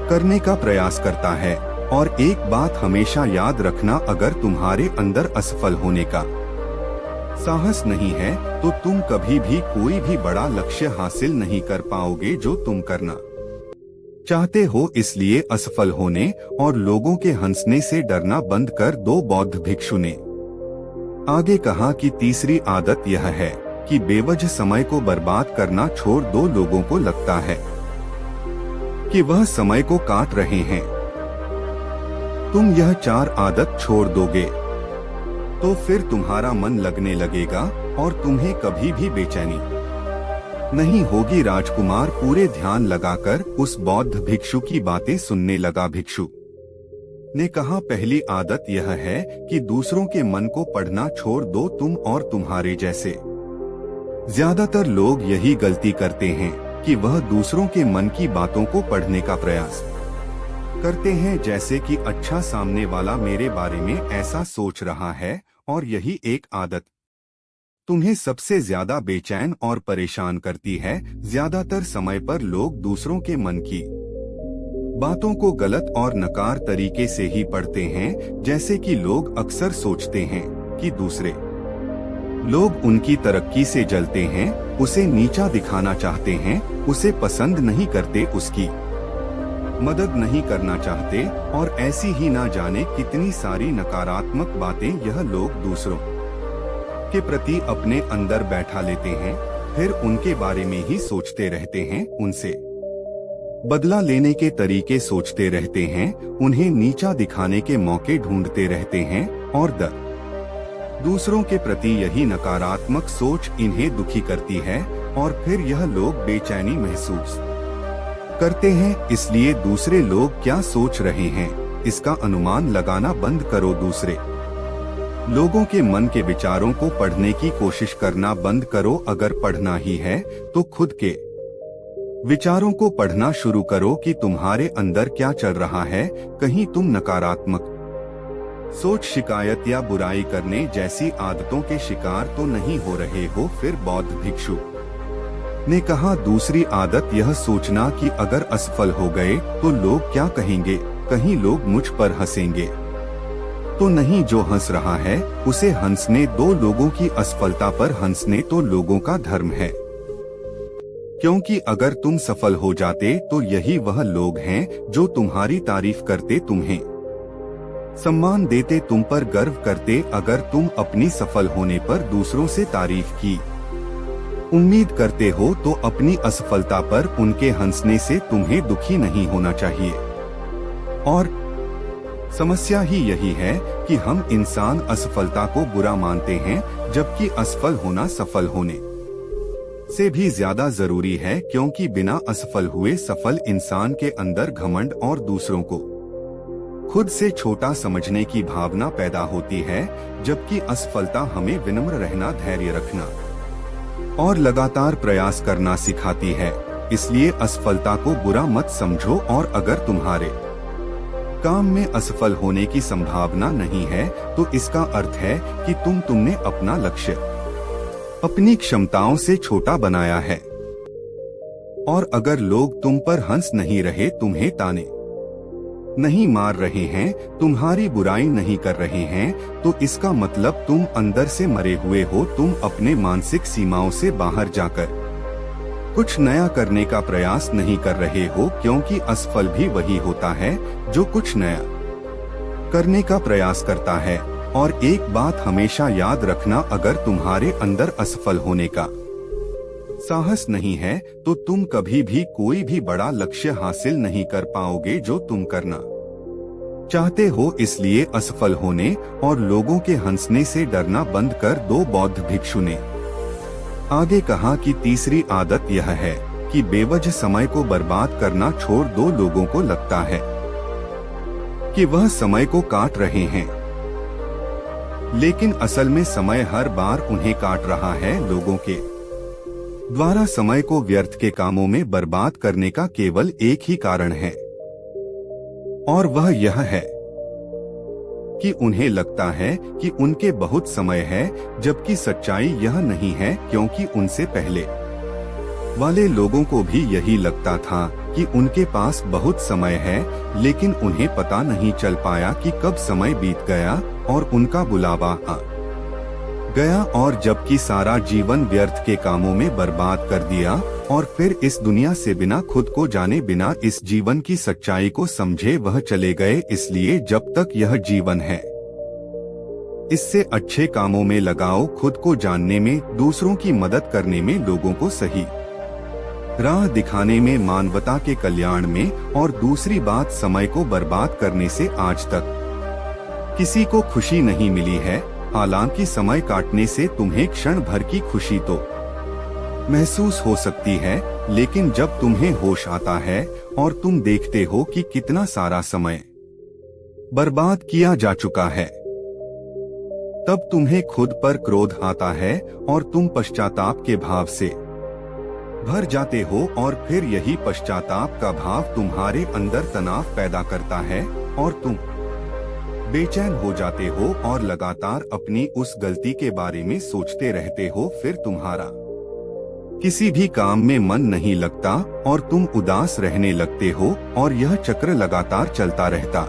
[SPEAKER 1] करने का प्रयास करता है। और एक बात हमेशा याद रखना, अगर तुम्हारे अंदर असफल होने का साहस नहीं है तो तुम कभी भी कोई भी बड़ा लक्ष्य हासिल नहीं कर पाओगे जो तुम करना चाहते हो। इसलिए असफल होने और लोगों के हंसने से डरना बंद कर दो। बौद्ध भिक्षु ने आगे कहा कि तीसरी आदत यह है कि बेवजह समय को बर्बाद करना छोड़ दो। लोगों को लगता है कि वह समय को काट रहे हैं। तुम यह 4 आदत छोड़ दोगे तो फिर तुम्हारा मन लगने लगेगा और तुम्हें कभी भी बेचैनी नहीं होगी। राजकुमार पूरे ध्यान लगाकर उस बौद्ध भिक्षु की बातें सुनने लगा। भिक्षु ने कहा, पहली आदत यह है कि दूसरों के मन को पढ़ना छोड़ दो। तुम और तुम्हारे जैसे ज्यादातर लोग यही गलती करते हैं कि वह दूसरों के मन की बातों को पढ़ने का प्रयास करते हैं, जैसे कि अच्छा सामने वाला मेरे बारे में ऐसा सोच रहा है। और यही एक आदत तुम्हें सबसे ज्यादा बेचैन और परेशान करती है। ज्यादातर समय पर लोग दूसरों के मन की बातों को गलत और नकार तरीके से ही पढ़ते हैं। जैसे कि लोग अक्सर सोचते हैं कि दूसरे लोग उनकी तरक्की से जलते हैं, उसे नीचा दिखाना चाहते हैं, उसे पसंद नहीं करते, उसकी मदद नहीं करना चाहते, और ऐसी ही ना जाने कितनी सारी नकारात्मक बातें यह लोग दूसरों के प्रति अपने अंदर बैठा लेते हैं। फिर उनके बारे में ही सोचते रहते हैं, उनसे बदला लेने के तरीके सोचते रहते हैं, उन्हें नीचा दिखाने के मौके ढूंढते रहते हैं, और दूसरों के प्रति यही नकारात्मक सोच इन्हें दुखी करती है। और फिर यह लोग बेचैनी महसूस करते हैं। इसलिए दूसरे लोग क्या सोच रहे हैं इसका अनुमान लगाना बंद करो। दूसरे लोगों के मन के विचारों को पढ़ने की कोशिश करना बंद करो। अगर पढ़ना ही है तो खुद के विचारों को पढ़ना शुरू करो कि तुम्हारे अंदर क्या चल रहा है। कहीं तुम नकारात्मक सोच, शिकायत या बुराई करने जैसी आदतों के शिकार तो नहीं हो रहे हो। फिर बौद्ध भिक्षु ने कहा, दूसरी आदत यह सोचना कि अगर असफल हो गए तो लोग क्या कहेंगे, कहीं लोग मुझ पर हंसेंगे तो नहीं जो हंस रहा है उसे हंसने दो, लोगों की असफलता पर हंसने तो लोगों का धर्म है। क्योंकि अगर तुम सफल हो जाते तो यही वह लोग हैं जो तुम्हारी तारीफ करते, तुम्हें सम्मान देते, तुम पर गर्व करते। अगर तुम अपनी सफल होने पर दूसरों से तारीफ की उम्मीद करते हो तो अपनी असफलता पर उनके हंसने से तुम्हें दुखी नहीं होना चाहिए। और समस्या ही यही है कि हम इंसान असफलता को बुरा मानते हैं, जबकि असफल होना सफल होने से भी ज्यादा जरूरी है, क्योंकि बिना असफल हुए सफल इंसान के अंदर घमंड और दूसरों को खुद से छोटा समझने की भावना पैदा होती है, जबकि असफलता हमें विनम्र रहना, धैर्य रखना और लगातार प्रयास करना सिखाती है। इसलिए असफलता को बुरा मत समझो, और अगर तुम्हारे काम में असफल होने की संभावना नहीं है तो इसका अर्थ है कि तुमने अपना लक्ष्य अपनी क्षमताओं से छोटा बनाया है। और अगर लोग तुम पर हंस नहीं रहे, तुम्हें ताने नहीं मार रहे हैं, तुम्हारी बुराई नहीं कर रहे हैं, तो इसका मतलब तुम अंदर से मरे हुए हो। तुम अपने मानसिक सीमाओं से बाहर जाकर कुछ नया करने का प्रयास नहीं कर रहे हो, क्योंकि असफल भी वही होता है जो कुछ नया करने का प्रयास करता है। और एक बात हमेशा याद रखना, अगर तुम्हारे अंदर असफल होने का साहस नहीं है तो तुम कभी भी कोई भी बड़ा लक्ष्य हासिल नहीं कर पाओगे जो तुम करना चाहते हो। इसलिए असफल होने और लोगों के हंसने से डरना बंद कर दो। बौद्ध भिक्षु ने आगे कहा कि तीसरी आदत यह है कि बेवजह समय को बर्बाद करना छोड़ दो। लोगों को लगता है कि वह समय को काट रहे हैं, लेकिन असल में समय हर बार उन्हें काट रहा है। लोगों के द्वारा समय को व्यर्थ के कामों में बर्बाद करने का केवल एक ही कारण है, और वह यह है कि उन्हें लगता है कि उनके बहुत समय है, जबकि सच्चाई यह नहीं है, क्योंकि उनसे पहले वाले लोगों को भी यही लगता था कि उनके पास बहुत समय है, लेकिन उन्हें पता नहीं चल पाया कि कब समय बीत गया और उनका बुलावा आ गया, और जबकि सारा जीवन व्यर्थ के कामों में बर्बाद कर दिया, और फिर इस दुनिया से बिना खुद को जाने, बिना इस जीवन की सच्चाई को समझे वह चले गए। इसलिए जब तक यह जीवन है, इससे अच्छे कामों में लगाओ, खुद को जानने में, दूसरों की मदद करने में, लोगों को सही राह दिखाने में, मानवता के कल्याण में। और दूसरी बात, समय को बर्बाद करने से आज तक किसी को खुशी नहीं मिली है। हालांकि समय काटने से तुम्हें क्षण भर की खुशी तो महसूस हो सकती है, लेकिन जब तुम्हें होश आता है और तुम देखते हो कि कितना सारा समय बर्बाद किया जा चुका है, तब तुम्हें खुद पर क्रोध आता है और तुम पश्चाताप के भाव से भर जाते हो। और फिर यही पश्चाताप का भाव तुम्हारे अंदर तनाव पैदा करता है और तुम बेचैन हो जाते हो और लगातार अपनी उस गलती के बारे में सोचते रहते हो। फिर तुम्हारा किसी भी काम में मन नहीं लगता और तुम उदास रहने लगते हो, और यह चक्र लगातार चलता रहता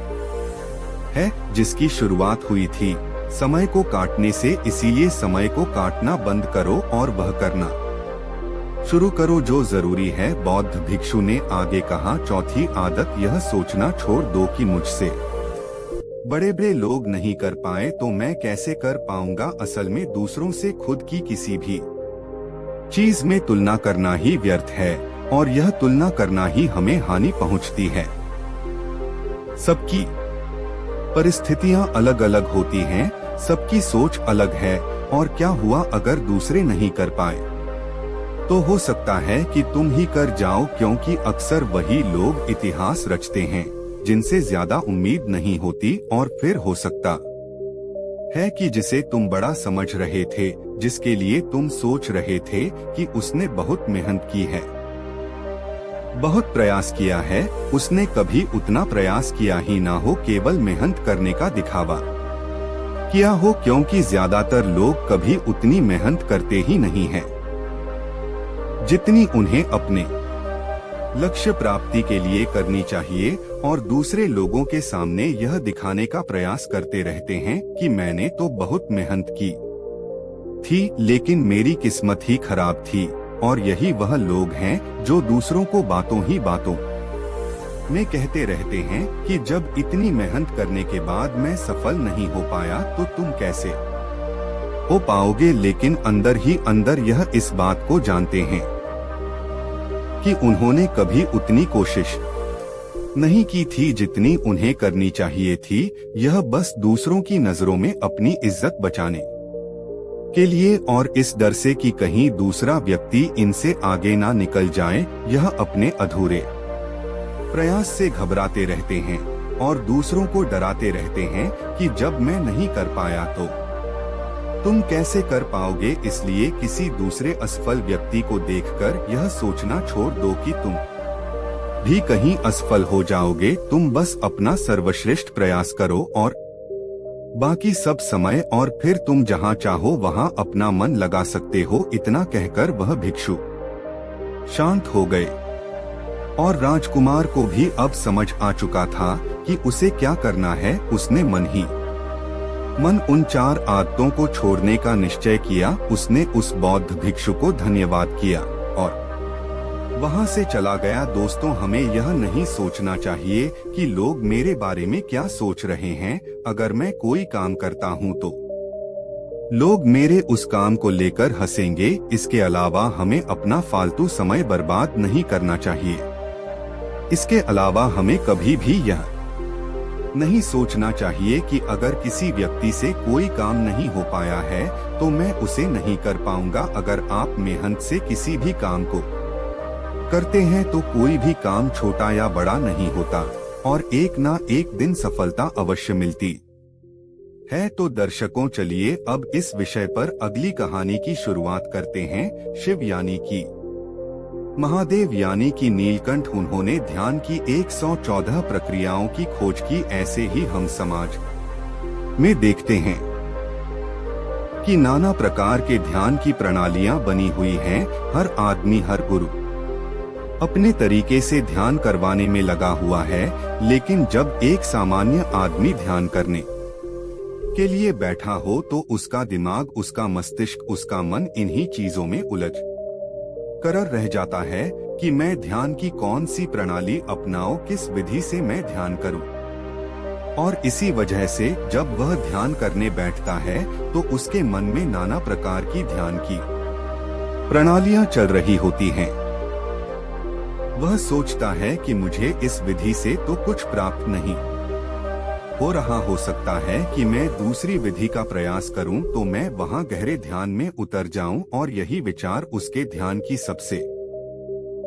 [SPEAKER 1] है जिसकी शुरुआत हुई थी समय को काटने से। इसीलिए समय को काटना बंद करो और वह करना शुरू करो जो जरूरी है। बौद्ध भिक्षु ने आगे कहा, चौथी आदत यह सोचना छोड़ दो कि मुझसे बड़े बड़े लोग नहीं कर पाए तो मैं कैसे कर पाऊंगा। असल में दूसरों से खुद की किसी भी चीज में तुलना करना ही व्यर्थ है, और यह तुलना करना ही हमें हानि पहुंचती है। सबकी परिस्थितियां अलग अलग होती हैं, सबकी सोच अलग है, और क्या हुआ अगर दूसरे नहीं कर पाए तो हो सकता है कि तुम ही कर जाओ, क्योंकि अक्सर वही लोग इतिहास रचते हैं जिनसे ज्यादा उम्मीद नहीं होती। और फिर हो सकता है कि जिसे तुम बड़ा समझ रहे थे, जिसके लिए तुम सोच रहे थे कि उसने बहुत मेहनत की है, बहुत प्रयास किया है, उसने कभी उतना प्रयास किया ही ना हो, केवल मेहनत करने का दिखावा किया हो। क्योंकि ज्यादातर लोग कभी उतनी मेहनत करते ही नहीं हैं जितनी उन्हें अपने लक्ष्य प्राप्ति के लिए करनी चाहिए और दूसरे लोगों के सामने यह दिखाने का प्रयास करते रहते हैं कि मैंने तो बहुत मेहनत की थी, लेकिन मेरी किस्मत ही खराब थी। और यही वह लोग हैं जो दूसरों को बातों ही बातों में कहते रहते हैं कि जब इतनी मेहनत करने के बाद मैं सफल नहीं हो पाया तो तुम कैसे हो पाओगे, लेकिन अंदर ही अंदर यह इस बात को जानते हैं कि उन्होंने कभी उतनी कोशिश नहीं की थी जितनी उन्हें करनी चाहिए थी। यह बस दूसरों की नजरों में अपनी इज्जत बचाने के लिए और इस डर से कि कहीं दूसरा व्यक्ति इनसे आगे ना निकल जाए, यह अपने अधूरे प्रयास से घबराते रहते हैं और दूसरों को डराते रहते हैं कि जब मैं नहीं कर पाया तो तुम कैसे कर पाओगे। इसलिए किसी दूसरे असफल व्यक्ति को देखकर यह सोचना छोड़ दो कि तुम भी कहीं असफल हो जाओगे। तुम बस अपना सर्वश्रेष्ठ प्रयास करो और बाकी सब समय और फिर तुम जहां चाहो वहां अपना मन लगा सकते हो। इतना कहकर वह भिक्षु शांत हो गए और राजकुमार को भी अब समझ आ चुका था कि उसे क्या करना है। उसने मन ही मन उन 4 आदतों को छोड़ने का निश्चय किया। उसने उस बौद्ध भिक्षु को धन्यवाद किया और वहां से चला गया। दोस्तों, हमें यह नहीं सोचना चाहिए कि लोग मेरे बारे में क्या सोच रहे हैं। अगर मैं कोई काम करता हूं तो लोग मेरे उस काम को लेकर हंसेंगे। इसके अलावा हमें अपना फालतू समय बर्बाद नहीं करना चाहिए। इसके अलावा हमें कभी भी यह नहीं सोचना चाहिए कि अगर किसी व्यक्ति से कोई काम नहीं हो पाया है तो मैं उसे नहीं कर पाऊंगा। अगर आप मेहनत से किसी भी काम को करते हैं तो कोई भी काम छोटा या बड़ा नहीं होता और एक ना एक दिन सफलता अवश्य मिलती है। तो दर्शकों, चलिए अब इस विषय पर अगली कहानी की शुरुआत करते हैं। शिव यानी कि महादेव यानी कि नीलकंठ, उन्होंने ध्यान की 114 प्रक्रियाओं की खोज की। ऐसे ही हम समाज में देखते हैं कि नाना प्रकार के ध्यान की प्रणालियां बनी हुई हैं। हर आदमी, हर गुरु अपने तरीके से ध्यान करवाने में लगा हुआ है, लेकिन जब एक सामान्य आदमी ध्यान करने के लिए बैठा हो तो उसका दिमाग, उसका मस्तिष्क, उसका मन इन्हीं चीजों में उलझ कर रह जाता है कि मैं ध्यान की कौन सी प्रणाली अपनाऊं, किस विधि से मैं ध्यान करूं। और इसी वजह से जब वह ध्यान करने बैठता है तो उसके मन में नाना प्रकार की ध्यान की प्रणालियां चल रही होती हैं। वह सोचता है कि मुझे इस विधि से तो कुछ प्राप्त नहीं हो रहा, हो सकता है कि मैं दूसरी विधि का प्रयास करूं तो मैं वहां गहरे ध्यान में उतर जाऊं और यही विचार उसके ध्यान की सबसे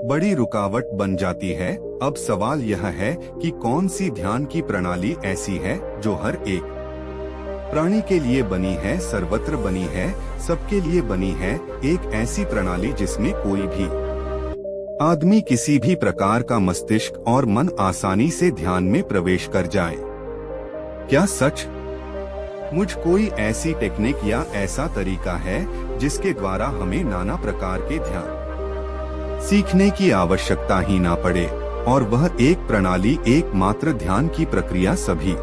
[SPEAKER 1] बड़ी रुकावट बन जाती है। अब सवाल यह है कि कौन सी ध्यान की प्रणाली ऐसी है जो हर एक प्राणी के लिए बनी है, सर्वत्र बनी है, सबके लिए बनी है। एक ऐसी प्रणाली जिसमें कोई भी आदमी, किसी भी प्रकार का मस्तिष्क और मन आसानी से ध्यान में प्रवेश कर जाए। क्या सच मुझ कोई ऐसी टेक्निक या ऐसा तरीका है जिसके द्वारा हमें नाना प्रकार के ध्यान सीखने की आवश्यकता ही ना पड़े और वह एक प्रणाली, एकमात्र ध्यान की प्रक्रिया सभी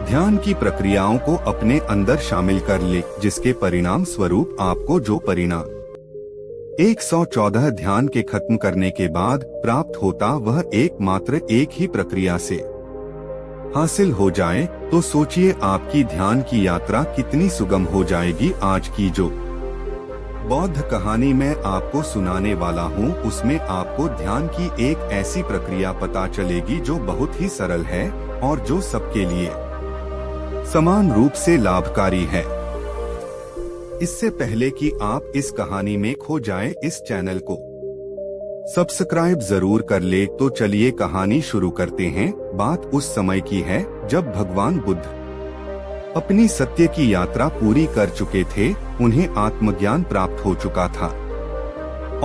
[SPEAKER 1] ध्यान की प्रक्रियाओं को अपने अंदर शामिल कर ले, जिसके परिणाम स्वरूप आपको जो परिणाम 114 ध्यान के खत्म करने के बाद प्राप्त होता वह एकमात्र एक ही प्रक्रिया से हासिल हो जाए, तो सोचिए आपकी ध्यान की यात्रा कितनी सुगम हो जाएगी। आज की जो बौद्ध कहानी मैं आपको सुनाने वाला हूँ उसमें आपको ध्यान की एक ऐसी प्रक्रिया पता चलेगी जो बहुत ही सरल है और जो सबके लिए समान रूप से लाभकारी है। इससे पहले कि आप इस कहानी में खो जाएं, इस चैनल को सब्सक्राइब जरूर कर ले। तो चलिए कहानी शुरू करते हैं। बात उस समय की है जब भगवान बुद्ध अपनी सत्य की यात्रा पूरी कर चुके थे। उन्हें आत्मज्ञान प्राप्त हो चुका था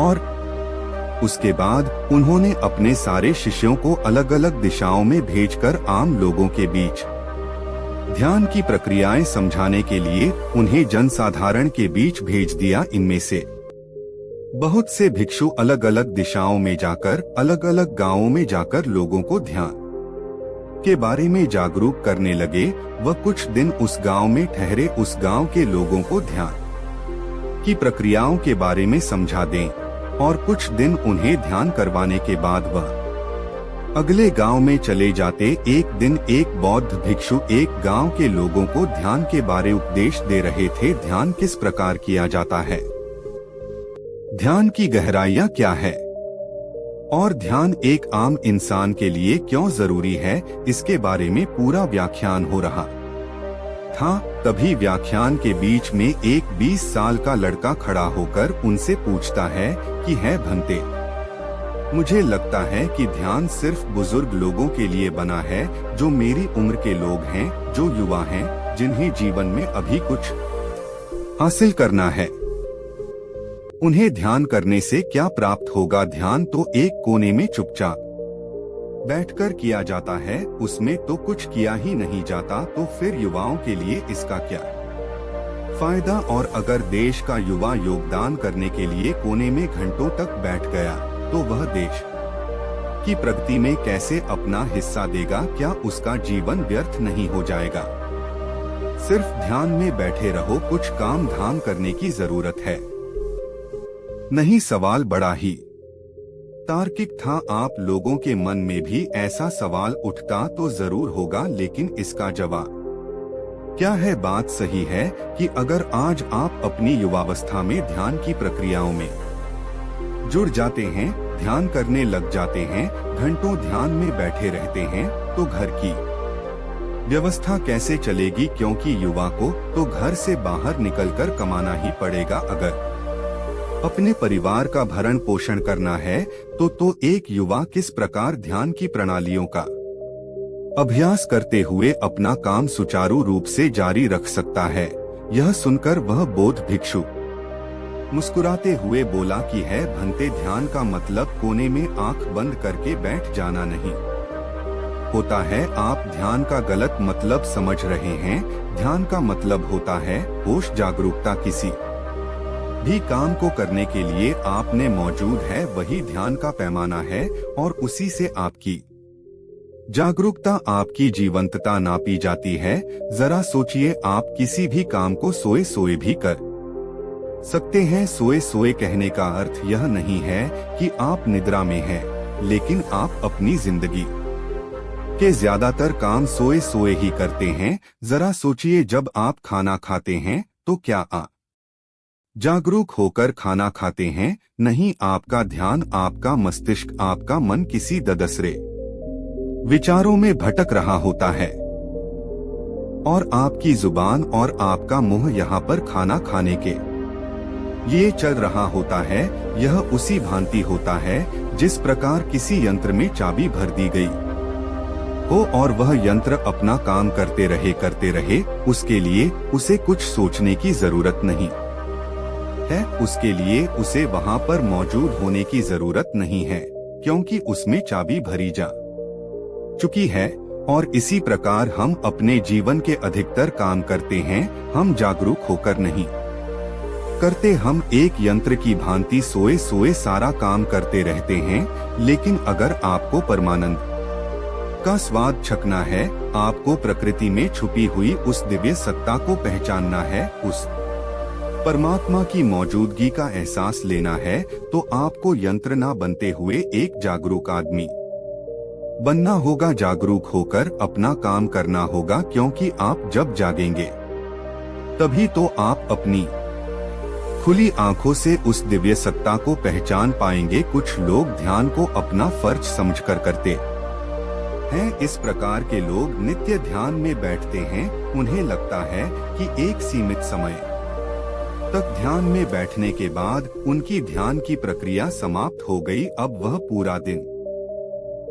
[SPEAKER 1] और उसके बाद उन्होंने अपने सारे शिष्यों को अलग अलग दिशाओं में भेजकर आम लोगों के बीच ध्यान की प्रक्रियाएं समझाने के लिए उन्हें जनसाधारण के बीच भेज दिया। इनमें से बहुत से भिक्षु अलग अलग दिशाओं में जाकर, अलग अलग गांवों में जाकर लोगों को ध्यान के बारे में जागरूक करने लगे। वह कुछ दिन उस गांव में ठहरे, उस गांव के लोगों को ध्यान की प्रक्रियाओं के बारे में समझा दें, और कुछ दिन उन्हें ध्यान करवाने के बाद वह अगले गांव में चले जाते। एक दिन एक बौद्ध भिक्षु एक गांव के लोगों को ध्यान के बारे उपदेश दे रहे थे। ध्यान किस प्रकार किया जाता है, ध्यान की गहराइयां क्या है, और ध्यान एक आम इंसान के लिए क्यों जरूरी है, इसके बारे में पूरा व्याख्यान हो रहा था। तभी व्याख्यान के बीच में एक 20 साल का लड़का खड़ा होकर उनसे पूछता है कि है भंते, मुझे लगता है कि ध्यान सिर्फ बुजुर्ग लोगों के लिए बना है, जो मेरी उम्र के लोग हैं, जो युवा हैं, जिन्हें जीवन में अभी कुछ हासिल करना है। उन्हें ध्यान करने से क्या प्राप्त होगा? ध्यान तो एक कोने में चुपचाप बैठकर किया जाता है, उसमें तो कुछ किया ही नहीं जाता। तो फिर युवाओं के लिए इसका क्या फायदा? और अगर देश का युवा योगदान करने के लिए कोने में घंटों तक बैठ गया, तो वह देश की प्रगति में कैसे अपना हिस्सा देगा? क्या उसका जीवन व्यर्थ नहीं हो जाएगा? सिर्फ ध्यान में बैठे रहो, कुछ काम धाम करने की जरूरत है नहीं। सवाल बड़ा ही तार्किक था। आप लोगों के मन में भी ऐसा सवाल उठता तो जरूर होगा, लेकिन इसका जवाब क्या है? बात सही है कि अगर आज आप अपनी युवावस्था में ध्यान की प्रक्रियाओं में जुड़ जाते हैं, ध्यान करने लग जाते हैं, घंटों ध्यान में बैठे रहते हैं, तो घर की व्यवस्था कैसे चलेगी? क्योंकि युवा को तो घर से बाहर निकलकर कमाना ही पड़ेगा। अगर अपने परिवार का भरण पोषण करना है तो एक युवा किस प्रकार ध्यान की प्रणालियों का अभ्यास करते हुए अपना काम सुचारू रूप से जारी रख सकता है? यह सुनकर वह बौद्ध भिक्षु मुस्कुराते हुए बोला कि है भंते, ध्यान का मतलब कोने में आंख बंद करके बैठ जाना नहीं होता है। आप ध्यान का गलत मतलब समझ रहे हैं। ध्यान का मतलब होता है होश, जागरूकता। किसी भी काम को करने के लिए आप में मौजूद है, वही ध्यान का पैमाना है, और उसी से आपकी जागरूकता, आपकी जीवंतता नापी जाती है। जरा सोचिए, आप किसी भी काम को सोए सोए भी कर सकते हैं। सोए सोए कहने का अर्थ यह नहीं है कि आप निद्रा में हैं, लेकिन आप अपनी जिंदगी के ज्यादातर काम सोए सोए ही करते हैं। जरा सोचिए, जब आप खाना खाते हैं तो क्या आप जागरूक होकर खाना खाते हैं? नहीं, आपका ध्यान, आपका मस्तिष्क, आपका मन किसी ददसरे विचारों में भटक रहा होता है, और आपकी जुबान और आपका मुंह यहाँ पर खाना खाने के ये चल रहा होता है। यह उसी भांति होता है जिस प्रकार किसी यंत्र में चाबी भर दी गई हो और वह यंत्र अपना काम करते रहे। उसके लिए उसे कुछ सोचने की जरूरत नहीं है, उसके लिए उसे वहां पर मौजूद होने की जरूरत नहीं है, क्योंकि उसमें चाबी भरी जा चुकी है। और इसी प्रकार हम अपने जीवन के अधिकतर काम करते हैं, हम जागरूक होकर नहीं करते। हम एक यंत्र की भांति सोए सोए सारा काम करते रहते हैं। लेकिन अगर आपको परमानंद का स्वाद छकना है, आपको प्रकृति में छुपी हुई उस दिव्य सत्ता को पहचानना है, उस परमात्मा की मौजूदगी का एहसास लेना है, तो आपको यंत्र ना बनते हुए एक जागरूक आदमी बनना होगा। जागरूक होकर अपना काम करना होगा, क्योंकि आप जब जागेंगे तभी तो आप अपनी खुली आंखों से उस दिव्य सत्ता को पहचान पाएंगे। कुछ लोग ध्यान को अपना फर्ज समझकर करते हैं। इस प्रकार के लोग नित्य ध्यान में बैठते हैं। उन्हें लगता है कि एक सीमित समय तक ध्यान में बैठने के बाद उनकी ध्यान की प्रक्रिया समाप्त हो गई, अब वह पूरा दिन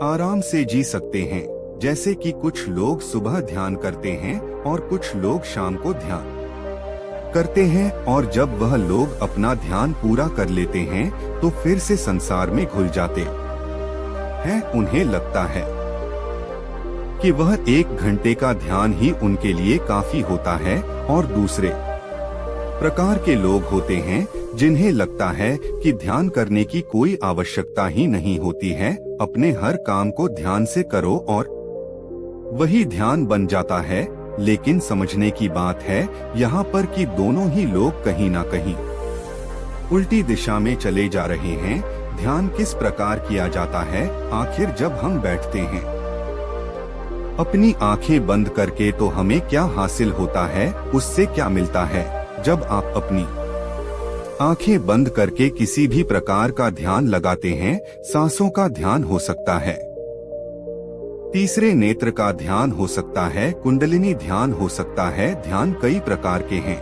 [SPEAKER 1] आराम से जी सकते हैं। जैसे कि कुछ लोग सुबह ध्यान करते हैं और कुछ लोग शाम को ध्यान करते हैं, और जब वह लोग अपना ध्यान पूरा कर लेते हैं तो फिर से संसार में घुल जाते हैं। उन्हें लगता है कि वह 1 घंटे का ध्यान ही उनके लिए काफी होता है, और दूसरे प्रकार के लोग होते हैं जिन्हें लगता है कि ध्यान करने की कोई आवश्यकता ही नहीं होती है, अपने हर काम को ध्यान से करो और वही ध्यान बन जाता है। लेकिन समझने की बात है यहाँ पर कि दोनों ही लोग कहीं ना कहीं उल्टी दिशा में चले जा रहे हैं। ध्यान किस प्रकार किया जाता है? आखिर जब हम बैठते हैं अपनी आंखें बंद करके तो हमें क्या हासिल होता है, उससे क्या मिलता है? जब आप अपनी आंखें बंद करके किसी भी प्रकार का ध्यान लगाते हैं, सांसों का ध्यान हो सकता है, तीसरे नेत्र का ध्यान हो सकता है, कुंडलिनी ध्यान हो सकता है, ध्यान कई प्रकार के हैं।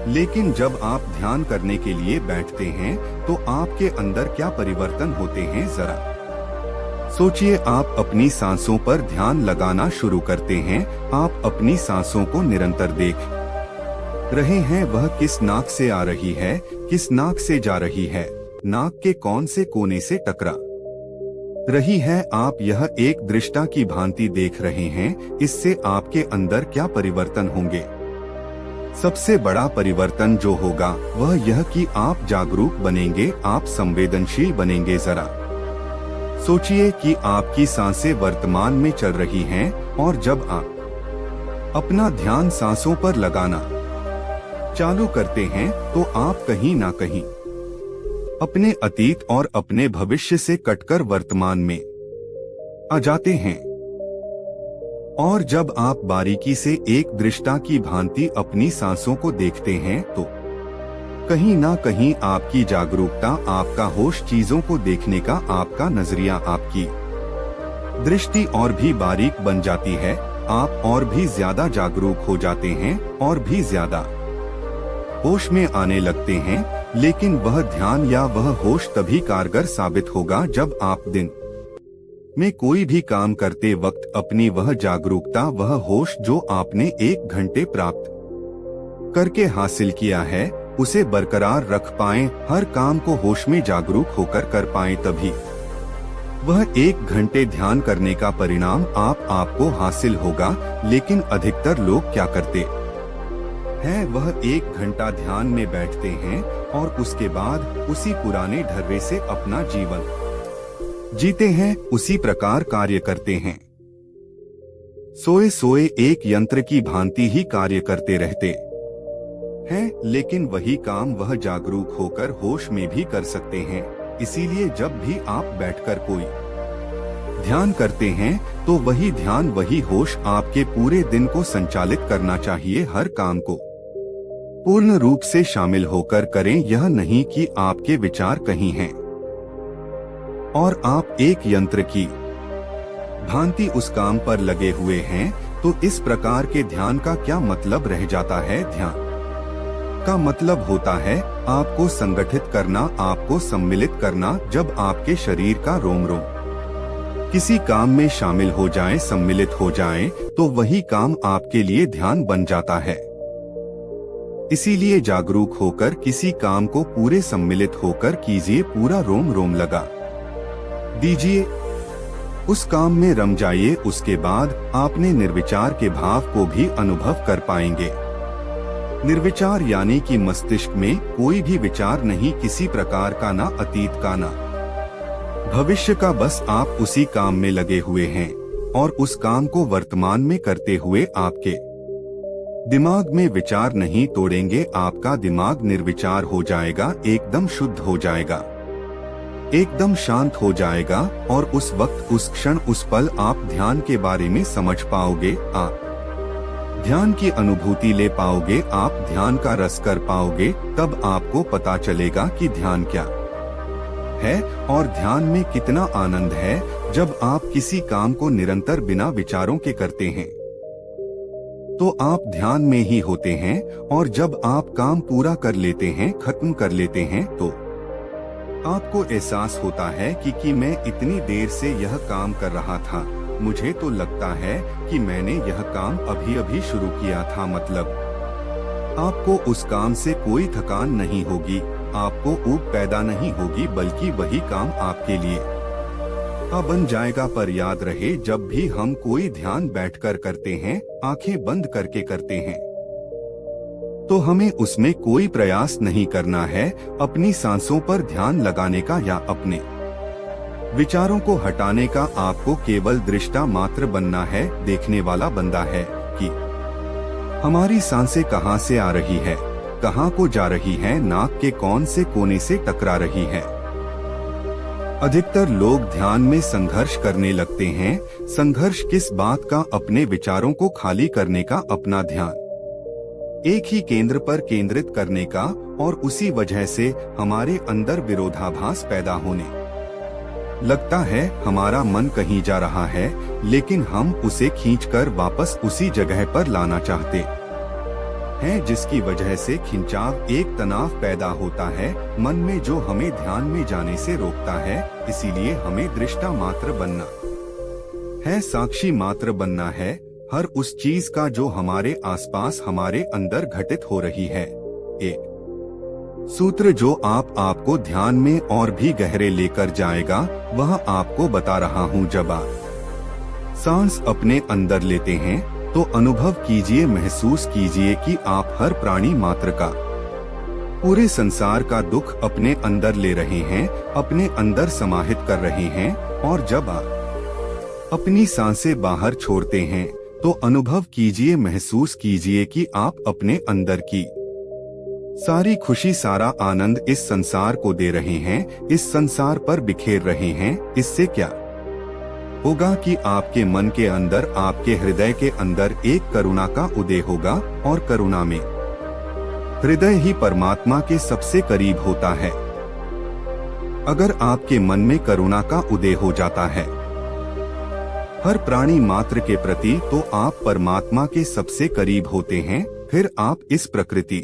[SPEAKER 1] लेकिन जब आप ध्यान करने के लिए बैठते हैं तो आपके अंदर क्या परिवर्तन होते हैं, जरा सोचिए। आप अपनी सांसों पर ध्यान लगाना शुरू करते हैं। आप अपनी सांसों को निरंतर देख रहे हैं, वह किस नाक से आ रही है, किस नाक से जा रही है, नाक के कौन से कोने से टकरा रही है। आप यह एक दृष्टा की भांति देख रहे हैं। इससे आपके अंदर क्या परिवर्तन होंगे? सबसे बड़ा परिवर्तन जो होगा वह यह कि आप जागरूक बनेंगे, आप संवेदनशील बनेंगे। जरा सोचिए कि आपकी सांसें वर्तमान में चल रही हैं और जब आप अपना ध्यान सांसों पर लगाना चालू करते हैं तो आप कहीं ना कहीं अपने अतीत और अपने भविष्य से कटकर वर्तमान में आ जाते हैं। और जब आप बारीकी से एक दृष्टा की भांति अपनी सांसों को देखते हैं तो कहीं ना कहीं आपकी जागरूकता, आपका होश, चीजों को देखने का आपका नजरिया, आपकी दृष्टि और भी बारीक बन जाती है। आप और भी ज्यादा जागरूक हो जाते हैं और भी ज्यादा होश में आने लगते हैं। लेकिन वह ध्यान या वह होश तभी कारगर साबित होगा जब आप दिन में कोई भी काम करते वक्त अपनी वह जागरूकता, वह होश जो आपने 1 घंटे प्राप्त करके हासिल किया है, उसे बरकरार रख पाएं, हर काम को होश में जागरूक होकर कर पाएं। तभी वह 1 घंटे ध्यान करने का परिणाम आपको हासिल होगा। लेकिन अधिकतर लोग क्या करते हैं, वह 1 घंटा ध्यान में बैठते हैं और उसके बाद उसी पुराने ढर्रे से अपना जीवन जीते हैं, उसी प्रकार कार्य करते हैं, सोए सोए एक यंत्र की भांति ही कार्य करते रहते हैं। लेकिन वही काम वह जागरूक होकर होश में भी कर सकते हैं। इसीलिए जब भी आप बैठकर कोई ध्यान करते हैं तो वही ध्यान, वही होश आपके पूरे दिन को संचालित करना चाहिए। हर काम को पूर्ण रूप से शामिल होकर करें, यह नहीं कि आपके विचार कहीं हैं और आप एक यंत्र की भांति उस काम पर लगे हुए हैं। तो इस प्रकार के ध्यान का क्या मतलब रह जाता है? ध्यान का मतलब होता है आपको संगठित करना, आपको सम्मिलित करना। जब आपके शरीर का रोम रोम किसी काम में शामिल हो जाए, सम्मिलित हो जाए, तो वही काम आपके लिए ध्यान बन जाता है। इसीलिए जागरूक होकर किसी काम को पूरे सम्मिलित होकर कीजिए, पूरा रोम रोम लगा दीजिए, उस काम में रम जाइए। उसके बाद आपने निर्विचार के भाव को भी अनुभव कर पाएंगे। निर्विचार यानी कि मस्तिष्क में कोई भी विचार नहीं, किसी प्रकार का, ना अतीत का ना भविष्य का। बस आप उसी काम में लगे हुए हैं और उस काम को वर्तमान में करते हुए आपके दिमाग में विचार नहीं तोड़ेंगे। आपका दिमाग निर्विचार हो जाएगा, एकदम शुद्ध हो जाएगा, एकदम शांत हो जाएगा। और उस वक्त, उस क्षण, उस पल आप ध्यान के बारे में समझ पाओगे, आप ध्यान की अनुभूति ले पाओगे, आप ध्यान का रस कर पाओगे। तब आपको पता चलेगा कि ध्यान क्या है और ध्यान में कितना आनंद है। जब आप किसी काम को निरंतर बिना विचारों के करते हैं तो आप ध्यान में ही होते हैं। और जब आप काम पूरा कर लेते हैं, खत्म कर लेते हैं, तो आपको एहसास होता है कि मैं इतनी देर से यह काम कर रहा था, मुझे तो लगता है कि मैंने यह काम अभी अभी शुरू किया था। मतलब आपको उस काम से कोई थकान नहीं होगी, आपको ऊब पैदा नहीं होगी, बल्कि वही काम आपके लिए बन जाएगा। पर याद रहे, जब भी हम कोई ध्यान बैठकर करते हैं, आंखें बंद करके करते हैं, तो हमें उसमें कोई प्रयास नहीं करना है अपनी सांसों पर ध्यान लगाने का या अपने विचारों को हटाने का। आपको केवल दृष्टा मात्र बनना है, देखने वाला बंदा है कि हमारी सांसें कहाँ से आ रही है, कहाँ को जा रही है, नाक के कौन से कोने से टकरा रही है। अधिकतर लोग ध्यान में संघर्ष करने लगते हैं। संघर्ष किस बात का? अपने विचारों को खाली करने का, अपना ध्यान एक ही केंद्र पर केंद्रित करने का, और उसी वजह से हमारे अंदर विरोधाभास पैदा होने लगता है। हमारा मन कहीं जा रहा है, लेकिन हम उसे खींचकर वापस उसी जगह पर लाना चाहते हैं, जिसकी वजह से खिंचाव, एक तनाव पैदा होता है मन में, जो हमें ध्यान में जाने से रोकता है। इसीलिए हमें दृष्टा मात्र बनना है, साक्षी मात्र बनना है हर उस चीज का जो हमारे आसपास, हमारे अंदर घटित हो रही है। एक सूत्र जो आपको ध्यान में और भी गहरे लेकर जाएगा, वह आपको बता रहा हूँ। जब आप सांस अपने अंदर लेते हैं तो अनुभव कीजिए, महसूस कीजिए कि आप हर प्राणी मात्र का, पूरे संसार का दुख अपने अंदर ले रहे हैं, अपने अंदर समाहित कर रहे हैं। और जब आप अपनी सांसें बाहर छोड़ते हैं तो अनुभव कीजिए, महसूस कीजिए कि आप अपने अंदर की सारी खुशी, सारा आनंद इस संसार को दे रहे हैं, इस संसार पर बिखेर रहे हैं। इससे क्या होगा कि आपके मन के अंदर, आपके हृदय के अंदर एक करुणा का उदय होगा, और करुणा में हृदय ही परमात्मा के सबसे करीब होता है। अगर आपके मन में करुणा का उदय हो जाता है हर प्राणी मात्र के प्रति, तो आप परमात्मा के सबसे करीब होते हैं। फिर आप इस प्रकृति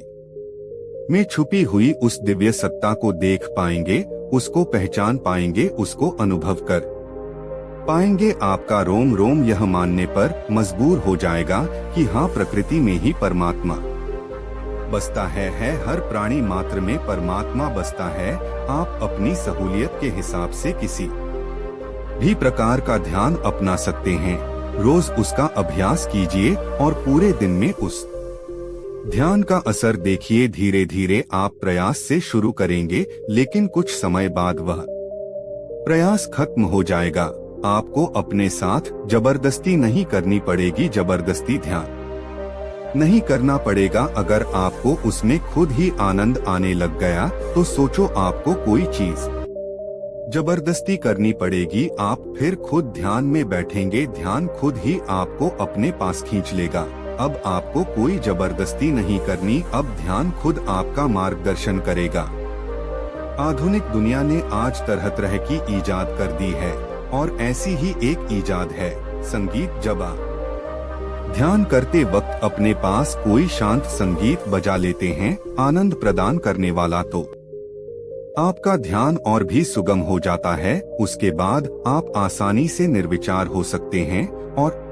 [SPEAKER 1] में छुपी हुई उस दिव्य सत्ता को देख पाएंगे, उसको पहचान पाएंगे, उसको अनुभव कर पाएंगे। आपका रोम रोम यह मानने पर मजबूर हो जाएगा कि हाँ, प्रकृति में ही परमात्मा बसता है, हर प्राणी मात्र में परमात्मा बसता है। आप अपनी सहूलियत के हिसाब से किसी भी प्रकार का ध्यान अपना सकते हैं। रोज उसका अभ्यास कीजिए और पूरे दिन में उस ध्यान का असर देखिए। धीरे धीरे आप प्रयास से शुरू करेंगे, लेकिन कुछ समय बाद वह प्रयास खत्म हो जाएगा। आपको अपने साथ जबरदस्ती नहीं करनी पड़ेगी, जबरदस्ती ध्यान नहीं करना पड़ेगा। अगर आपको उसमें खुद ही आनंद आने लग गया तो सोचो आपको कोई चीज जबरदस्ती करनी पड़ेगी, आप फिर खुद ध्यान में बैठेंगे, ध्यान खुद ही आपको अपने पास खींच लेगा। अब आपको कोई जबरदस्ती नहीं करनी, अब ध्यान खुद आपका मार्गदर्शन करेगा। आधुनिक दुनिया ने आज तरह तरह की इजाद कर दी है, और ऐसी ही एक इजाद है संगीत। जब आप ध्यान करते वक्त अपने पास कोई शांत संगीत बजा लेते हैं, आनंद प्रदान करने वाला, तो आपका ध्यान और भी सुगम हो जाता है। उसके बाद आप आसानी से निर्विचार हो सकते हैं और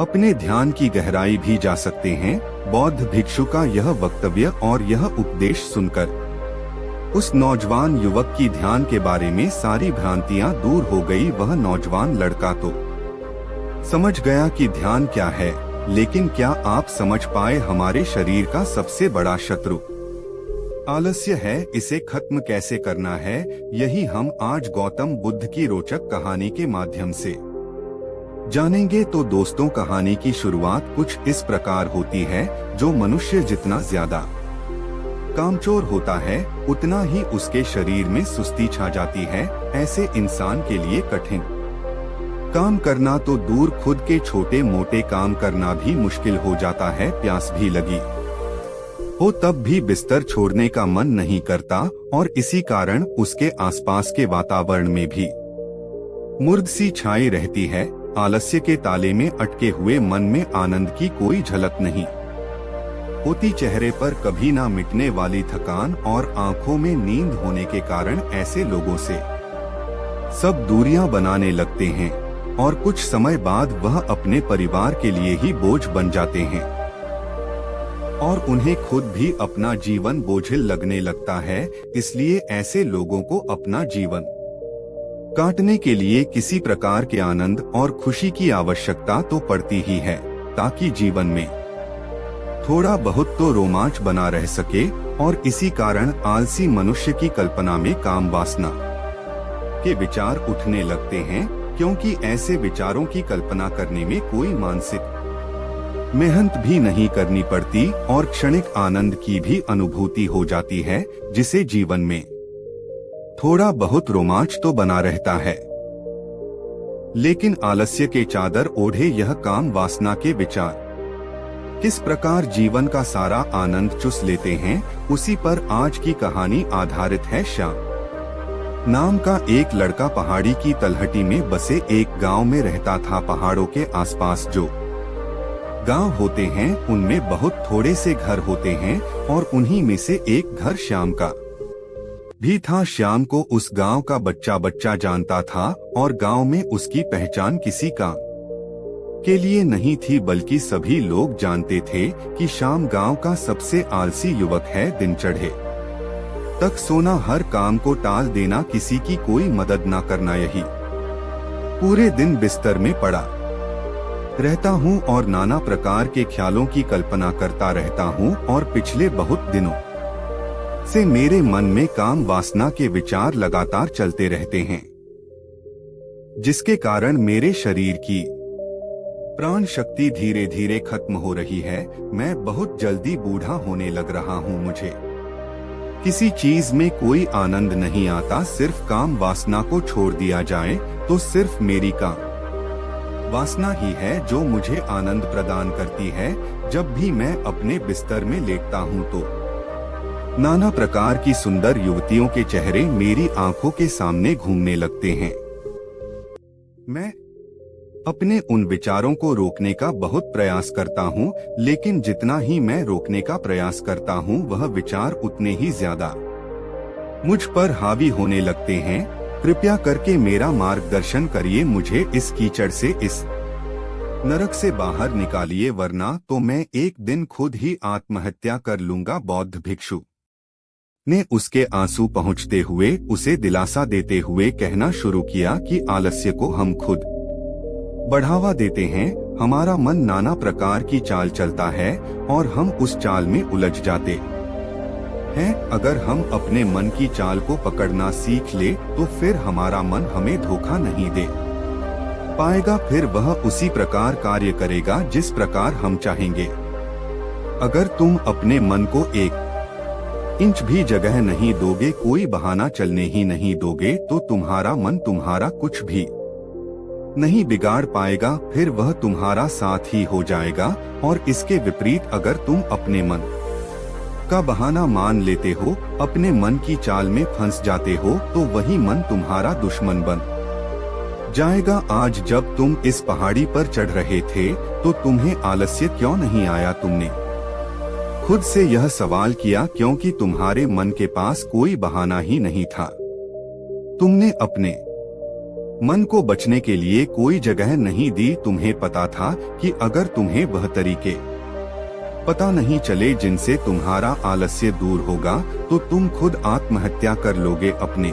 [SPEAKER 1] अपने ध्यान की गहराई भी जा सकते हैं। बौद्ध भिक्षु का यह वक्तव्य और यह उपदेश सुनकर उस नौजवान युवक की ध्यान के बारे में सारी भ्रांतियां दूर हो गई। वह नौजवान लड़का तो समझ गया कि ध्यान क्या है, लेकिन क्या आप समझ पाए हमारे शरीर का सबसे बड़ा शत्रु आलस्य है। इसे खत्म कैसे करना है, यही हम आज गौतम बुद्ध की रोचक कहानी के माध्यम से जानेंगे। तो दोस्तों, कहानी की शुरुआत कुछ इस प्रकार होती है। जो मनुष्य जितना ज्यादा कामचोर होता है, उतना ही उसके शरीर में सुस्ती छा जाती है। ऐसे इंसान के लिए कठिन काम करना तो दूर, खुद के छोटे मोटे काम करना भी मुश्किल हो जाता है। प्यास भी लगी हो तब भी बिस्तर छोड़ने का मन नहीं करता, और इसी कारण उसके आसपास के वातावरण में भी मुर्द सी छाई रहती है। आलस्य के ताले में अटके हुए मन में आनंद की कोई झलक नहीं होती। चेहरे पर कभी ना मिटने वाली थकान और आंखों में नींद होने के कारण ऐसे लोगों से सब दूरियां बनाने लगते हैं, और कुछ समय बाद वह अपने परिवार के लिए ही बोझ बन जाते हैं, और उन्हें खुद भी अपना जीवन बोझिल लगने लगता है। इसलिए ऐसे लोगों को अपना जीवन काटने के लिए किसी प्रकार के आनंद और खुशी की आवश्यकता तो पड़ती ही है, ताकि जीवन में थोड़ा बहुत तो रोमांच बना रह सके, और इसी कारण आलसी मनुष्य की कल्पना में काम वासना के विचार उठने लगते हैं, क्योंकि ऐसे विचारों की कल्पना करने में कोई मानसिक मेहनत भी नहीं करनी पड़ती और क्षणिक आनंद की भी अनुभूति हो जाती है, जिसे जीवन में थोड़ा बहुत रोमांच तो बना रहता है। लेकिन आलस्य के चादर ओढ़े यह काम वासना के विचार किस प्रकार जीवन का सारा आनंद चुस लेते हैं, उसी पर आज की कहानी आधारित है। श्याम नाम का एक लड़का पहाड़ी की तलहटी में बसे एक गांव में रहता था। पहाड़ों के आसपास जो गांव होते हैं उनमें बहुत थोड़े से घर होते हैं, और उन्हीं में से एक घर श्याम का भी था। श्याम को उस गांव का बच्चा बच्चा जानता था, और गांव में उसकी पहचान किसी काम के लिए नहीं थी, बल्कि सभी लोग जानते थे कि श्याम गांव का सबसे आलसी युवक है। दिन चढ़े तक सोना, हर काम को टाल देना, किसी की कोई मदद न करना, यही पूरे दिन बिस्तर में पड़ा रहता हूँ और नाना प्रकार के ख्यालों की कल्पना करता रहता हूँ, और पिछले बहुत दिनों से मेरे मन में काम वासना के विचार लगातार चलते रहते हैं, जिसके कारण मेरे शरीर की प्राण शक्ति धीरे धीरे खत्म हो रही है। मैं बहुत जल्दी बूढ़ा होने लग रहा हूँ। मुझे किसी चीज में कोई आनंद नहीं आता। सिर्फ काम वासना को छोड़ दिया जाए तो सिर्फ मेरी काम वासना ही है जो मुझे आनंद प्रदान करती है। जब भी मैं अपने बिस्तर में लेटता हूँ तो नाना प्रकार की सुंदर युवतियों के चेहरे मेरी आंखों के सामने घूमने लगते हैं। मैं अपने उन विचारों को रोकने का बहुत प्रयास करता हूँ, लेकिन जितना ही मैं रोकने का प्रयास करता हूँ, वह विचार उतने ही ज्यादा मुझ पर हावी होने लगते हैं। कृपया करके मेरा मार्गदर्शन करिए, मुझे इस कीचड़ से, इस नरक से बाहर निकालिए, वरना तो मैं एक दिन खुद ही आत्महत्या कर लूंगा। बौद्ध भिक्षु ने उसके आंसू पहुंचते हुए उसे दिलासा देते हुए कहना शुरू किया कि आलस्य को हम खुद बढ़ावा देते हैं। हमारा मन नाना प्रकार की चाल चलता है और हम उस चाल में उलझ जाते हैं। अगर हम अपने मन की चाल को पकड़ना सीख ले तो फिर हमारा मन हमें धोखा नहीं दे पाएगा। फिर वह उसी प्रकार कार्य करेगा जिस प्रकार हम चाहेंगे। अगर तुम अपने मन को एक इंच भी जगह नहीं दोगे, कोई बहाना चलने ही नहीं दोगे, तो तुम्हारा मन तुम्हारा कुछ भी नहीं बिगाड़ पाएगा। फिर वह तुम्हारा साथ ही हो जाएगा। और इसके विपरीत अगर तुम अपने मन का बहाना मान लेते हो, अपने मन की चाल में फंस जाते हो, तो वही मन तुम्हारा दुश्मन बन जाएगा। आज जब तुम इस पहाड़ी पर चढ़ रहे थे तो तुम्हें आलस्य क्यों नहीं आया? तुमने खुद से यह सवाल किया, क्योंकि तुम्हारे मन के पास कोई बहाना ही नहीं था। तुमने अपने मन को बचने के लिए कोई जगह नहीं दी। तुम्हें पता था कि अगर तुम्हें वह तरीके पता नहीं चले जिनसे तुम्हारा आलस्य दूर होगा, तो तुम खुद आत्महत्या कर लोगे। अपने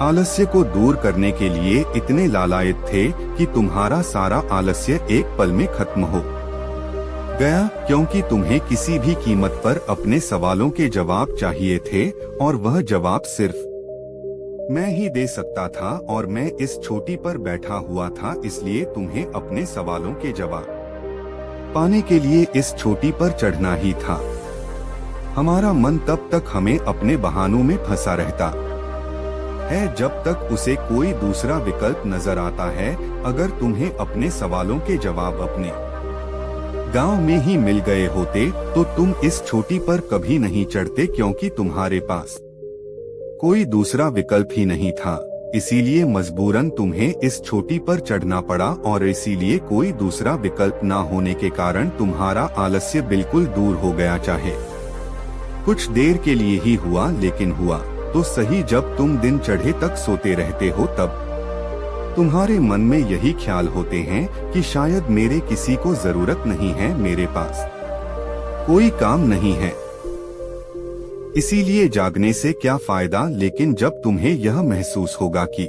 [SPEAKER 1] आलस्य को दूर करने के लिए इतने लालायित थे कि तुम्हारा सारा आलस्य एक पल में खत्म हो गया, क्योंकि तुम्हें किसी भी कीमत पर अपने सवालों के जवाब चाहिए थे, और वह जवाब सिर्फ मैं ही दे सकता था। और मैं इस चोटी पर बैठा हुआ था, इसलिए तुम्हें अपने सवालों के जवाब पाने के लिए इस चोटी पर चढ़ना ही था। हमारा मन तब तक हमें अपने बहानों में फंसा रहता है जब तक उसे कोई दूसरा विकल्प नजर आता है। अगर तुम्हें अपने सवालों के जवाब अपने गांव में ही मिल गए होते तो तुम इस चोटी पर कभी नहीं चढ़ते, क्योंकि तुम्हारे पास कोई दूसरा विकल्प ही नहीं था। इसीलिए मजबूरन तुम्हें इस चोटी पर चढ़ना पड़ा, और इसीलिए कोई दूसरा विकल्प ना होने के कारण तुम्हारा आलस्य बिल्कुल दूर हो गया। चाहे कुछ देर के लिए ही हुआ, लेकिन हुआ तो सही। जब तुम दिन चढ़े तक सोते रहते हो, तब तुम्हारे मन में यही ख्याल होते हैं कि शायद मेरे किसी को जरूरत नहीं है, मेरे पास कोई काम नहीं है, इसीलिए जागने से क्या फायदा। लेकिन जब तुम्हें यह महसूस होगा कि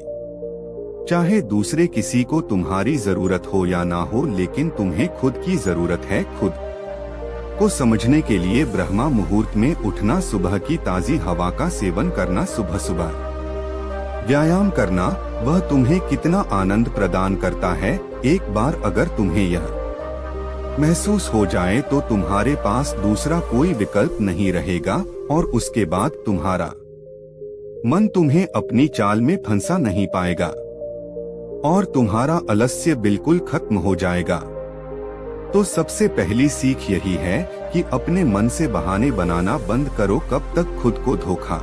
[SPEAKER 1] चाहे दूसरे किसी को तुम्हारी जरूरत हो या ना हो, लेकिन तुम्हें खुद की जरूरत है, खुद को समझने के लिए ब्रह्मा मुहूर्त में उठना, सुबह की ताजी हवा का सेवन करना, सुबह सुबह व्यायाम करना, वह तुम्हें कितना आनंद प्रदान करता है। एक बार अगर तुम्हें यह महसूस हो जाए तो तुम्हारे पास दूसरा कोई विकल्प नहीं रहेगा और उसके बाद तुम्हारा मन तुम्हें अपनी चाल में फंसा नहीं पाएगा और तुम्हारा आलस्य बिल्कुल खत्म हो जाएगा। तो सबसे पहली सीख यही है कि अपने मन से बहाने बनाना बंद करो। कब तक खुद को धोखा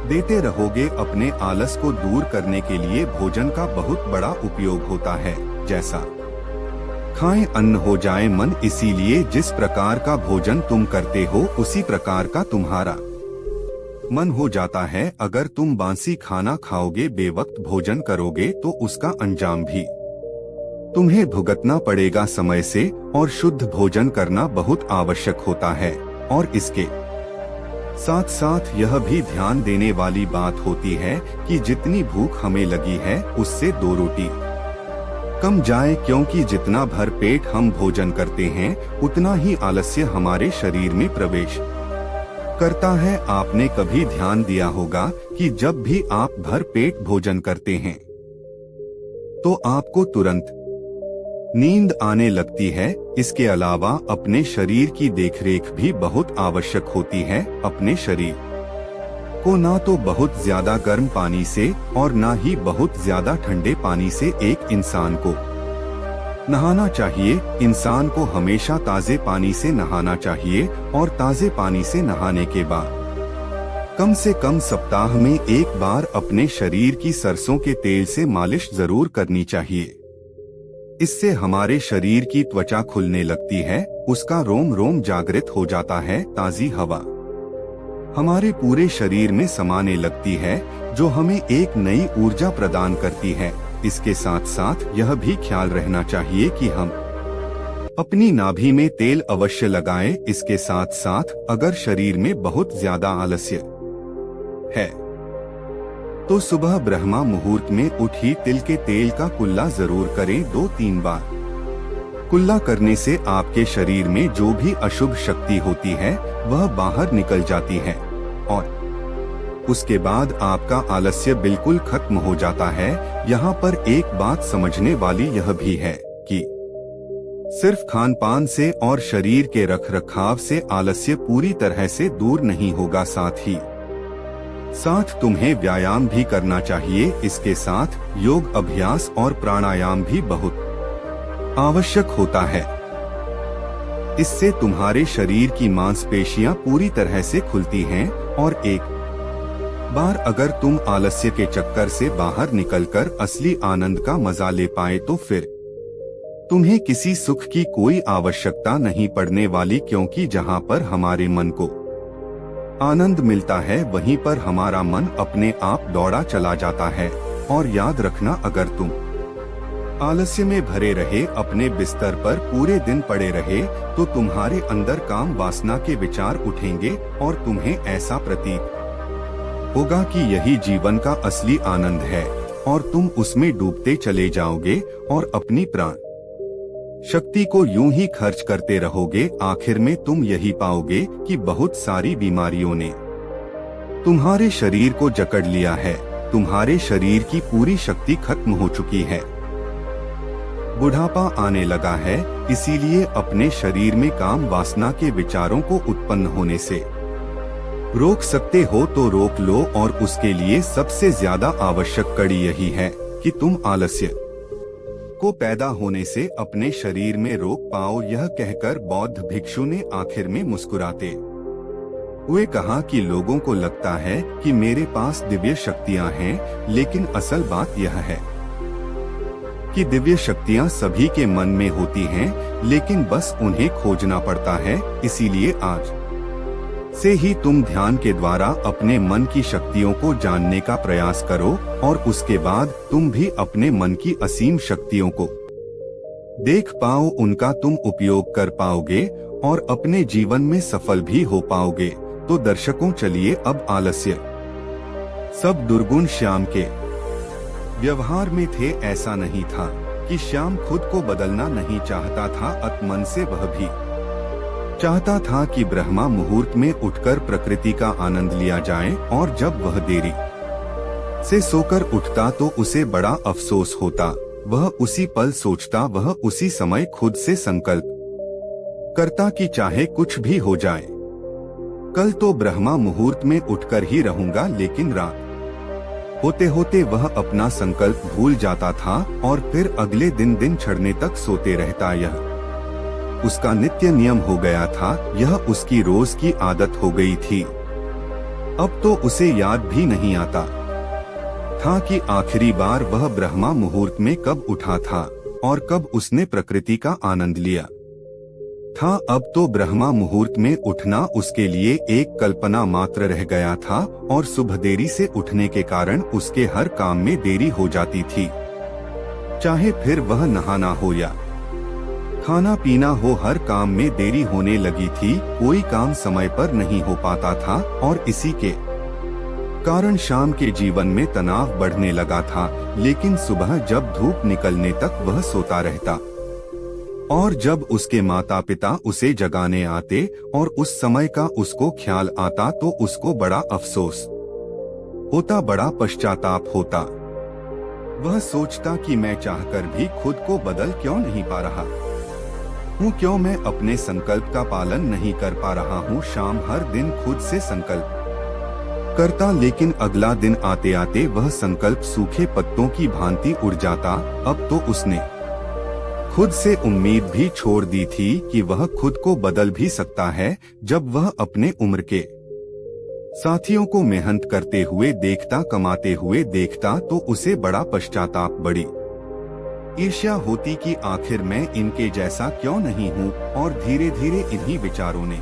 [SPEAKER 1] देते रहोगे? अपने आलस को दूर करने के लिए भोजन का बहुत बड़ा उपयोग होता है। जैसा खाएं अन्न हो जाए मन, इसीलिए जिस प्रकार का भोजन तुम करते हो उसी प्रकार का तुम्हारा मन हो जाता है। अगर तुम बासी खाना खाओगे, बेवक्त भोजन करोगे तो उसका अंजाम भी तुम्हें भुगतना पड़ेगा समय से। और शुद्ध भोजन करना बहुत आवश्यक होता है। और इसके साथ साथ यह भी ध्यान देने वाली बात होती है कि जितनी भूख हमें लगी है उससे 2 रोटी कम जाए, क्योंकि जितना भर पेट हम भोजन करते हैं उतना ही आलस्य हमारे शरीर में प्रवेश करता है। आपने कभी ध्यान दिया होगा कि जब भी आप भर पेट भोजन करते हैं तो आपको तुरंत नींद आने लगती है। इसके अलावा अपने शरीर की देखरेख भी बहुत आवश्यक होती है। अपने शरीर को ना तो बहुत ज्यादा गर्म पानी से और ना ही बहुत ज्यादा ठंडे पानी से एक इंसान को नहाना चाहिए। इंसान को हमेशा ताजे पानी से नहाना चाहिए और ताजे पानी से नहाने के बाद कम से कम सप्ताह में एक बार अपने शरीर की सरसों के तेल से मालिश जरूर करनी चाहिए। इससे हमारे शरीर की त्वचा खुलने लगती है, उसका रोम रोम जागृत हो जाता है। ताजी हवा हमारे पूरे शरीर में समाने लगती है जो हमें एक नई ऊर्जा प्रदान करती है। इसके साथ साथ यह भी ख्याल रहना चाहिए कि हम अपनी नाभि में तेल अवश्य लगाएं। इसके साथ साथ अगर शरीर में बहुत ज्यादा आलस्य है तो सुबह ब्रह्मा मुहूर्त में उठ ही तिल के तेल का कुल्ला जरूर करें 2-3 बार। कुल्ला करने से आपके शरीर में जो भी अशुभ शक्ति होती है वह बाहर निकल जाती है और उसके बाद आपका आलस्य बिल्कुल खत्म हो जाता है। यहाँ पर एक बात समझने वाली यह भी है कि सिर्फ खान पान से और शरीर के रखरखाव से आलस्य पूरी तरह से दूर नहीं होगा, साथ तुम्हें व्यायाम भी करना चाहिए। इसके साथ योग अभ्यास और प्राणायाम भी बहुत आवश्यक होता है। इससे तुम्हारे शरीर की मांसपेशियां पूरी तरह से खुलती हैं और एक बार अगर तुम आलस्य के चक्कर से बाहर निकलकर असली आनंद का मजा ले पाए तो फिर तुम्हें किसी सुख की कोई आवश्यकता नहीं पड़ने वाली, क्योंकि जहाँ पर हमारे मन को आनंद मिलता है वहीं पर हमारा मन अपने आप दौड़ा चला जाता है। और याद रखना, अगर तुम आलस्य में भरे रहे, अपने बिस्तर पर पूरे दिन पड़े रहे तो तुम्हारे अंदर काम वासना के विचार उठेंगे और तुम्हें ऐसा प्रतीत होगा कि यही जीवन का असली आनंद है और तुम उसमें डूबते चले जाओगे और अपनी प्राण शक्ति को यूं ही खर्च करते रहोगे। आखिर में तुम यही पाओगे कि बहुत सारी बीमारियों ने तुम्हारे शरीर को जकड़ लिया है, तुम्हारे शरीर की पूरी शक्ति खत्म हो चुकी है, बुढ़ापा आने लगा है। इसीलिए अपने शरीर में काम वासना के विचारों को उत्पन्न होने से रोक सकते हो तो रोक लो। और उसके लिए सबसे ज्यादा आवश्यक कड़ी यही है कि तुम आलस्य को पैदा होने से अपने शरीर में रोक पाओ। यह कहकर बौद्ध भिक्षु ने आखिर में मुस्कुराते हुए कहा कि लोगों को लगता है कि मेरे पास दिव्य शक्तियां हैं, लेकिन असल बात यह है कि दिव्य शक्तियां सभी के मन में होती हैं, लेकिन बस उन्हें खोजना पड़ता है। इसीलिए आज से ही तुम ध्यान के द्वारा अपने मन की शक्तियों को जानने का प्रयास करो और उसके बाद तुम भी अपने मन की असीम शक्तियों को देख पाओ, उनका तुम उपयोग कर पाओगे और अपने जीवन में सफल भी हो पाओगे। तो दर्शकों, चलिए अब आलस्य सब दुर्गुण श्याम के व्यवहार में थे। ऐसा नहीं था कि श्याम खुद को बदलना नहीं चाहता था, आत्मन से वह भी चाहता था कि ब्रह्मा मुहूर्त में उठकर प्रकृति का आनंद लिया जाए, और जब वह देरी से सोकर उठता तो उसे बड़ा अफसोस होता। वह उसी पल सोचता, वह उसी समय खुद से संकल्प करता कि चाहे कुछ भी हो जाए, कल तो ब्रह्मा मुहूर्त में उठकर ही रहूंगा। लेकिन रात होते होते वह अपना संकल्प भूल जाता था और फिर अगले दिन छड़ने तक सोते रहता। यह उसका नित्य नियम हो गया था, यह उसकी रोज की आदत हो गई थी। अब तो उसे याद भी नहीं आता था कि आखिरी बार वह ब्रह्मा मुहूर्त में कब उठा था और कब उसने प्रकृति का आनंद लिया था। अब तो ब्रह्मा मुहूर्त में उठना उसके लिए एक कल्पना मात्र रह गया था, और सुबह देरी से उठने के कारण उसके हर काम में देरी हो जाती थी। चाहे फिर वह नहाना हो या खाना पीना हो, हर काम में देरी होने लगी थी। कोई काम समय पर नहीं हो पाता था और इसी के कारण शाम के जीवन में तनाव बढ़ने लगा था। लेकिन सुबह जब धूप निकलने तक वह सोता रहता, और जब उसके माता पिता उसे जगाने आते और उस समय का उसको ख्याल आता तो उसको बड़ा अफसोस होता, बड़ा पश्चाताप होता। वह सोचता कि मैं चाहकर भी खुद को बदल क्यों नहीं पा रहा हूँ, क्यों मैं अपने संकल्प का पालन नहीं कर पा रहा हूँ। शाम हर दिन खुद से संकल्प करता, लेकिन अगला दिन आते आते वह संकल्प सूखे पत्तों की भांति उड़ जाता। अब तो उसने खुद से उम्मीद भी छोड़ दी थी कि वह खुद को बदल भी सकता है। जब वह अपने उम्र के साथियों को मेहनत करते हुए देखता, कमाते हुए देखता, तो उसे बड़ा पश्चाताप, बड़ी ईर्ष्या होती कि आखिर मैं इनके जैसा क्यों नहीं हूँ। और धीरे धीरे इन्हीं विचारों ने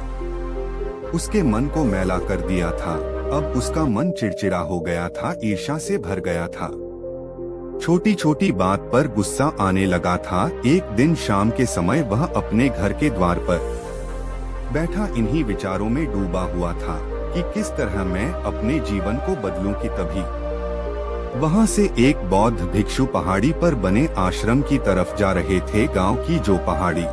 [SPEAKER 1] उसके मन को मैला कर दिया था। अब उसका मन चिड़चिड़ा हो गया था, ईर्ष्या से भर गया था। छोटी छोटी बात पर गुस्सा आने लगा था। एक दिन शाम के समय वह अपने घर के द्वार पर बैठा इन्हीं विचारों में डूबा हुआ था कि किस तरह मैं अपने जीवन को बदलूं कि तभी वहां से एक बौद्ध भिक्षु पहाड़ी पर बने आश्रम की तरफ जा रहे थे। गांव की जो पहाड़ी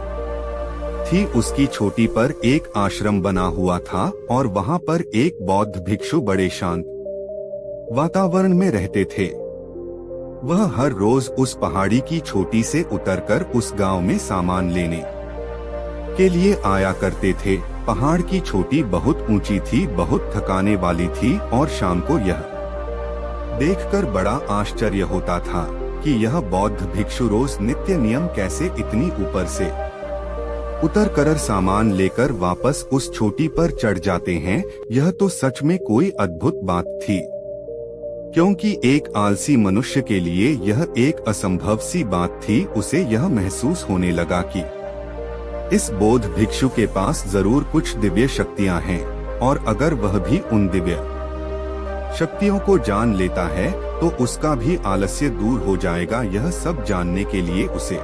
[SPEAKER 1] थी उसकी चोटी पर एक आश्रम बना हुआ था, और वहां पर एक बौद्ध भिक्षु बड़े शांत वातावरण में रहते थे। वह हर रोज उस पहाड़ी की चोटी से उतरकर उस गांव में सामान लेने के लिए आया करते थे। पहाड़ की चोटी बहुत ऊंची थी, बहुत थकाने वाली थी, और शाम को यह देखकर बड़ा आश्चर्य होता था कि यह बौद्ध भिक्षु रोज नित्य नियम कैसे इतनी ऊपर से उतरकर सामान लेकर वापस उस चोटी पर चढ़ जाते हैं। यह तो सच में कोई अद्भुत बात थी, क्योंकि एक आलसी मनुष्य के लिए यह एक असंभव सी बात थी। उसे यह महसूस होने लगा कि इस बौद्ध भिक्षु के पास जरूर कुछ दिव्य शक्तियां हैं, और अगर वह भी उन दिव्य शक्तियों को जान लेता है तो उसका भी आलस्य दूर हो जाएगा। यह सब जानने के लिए उसे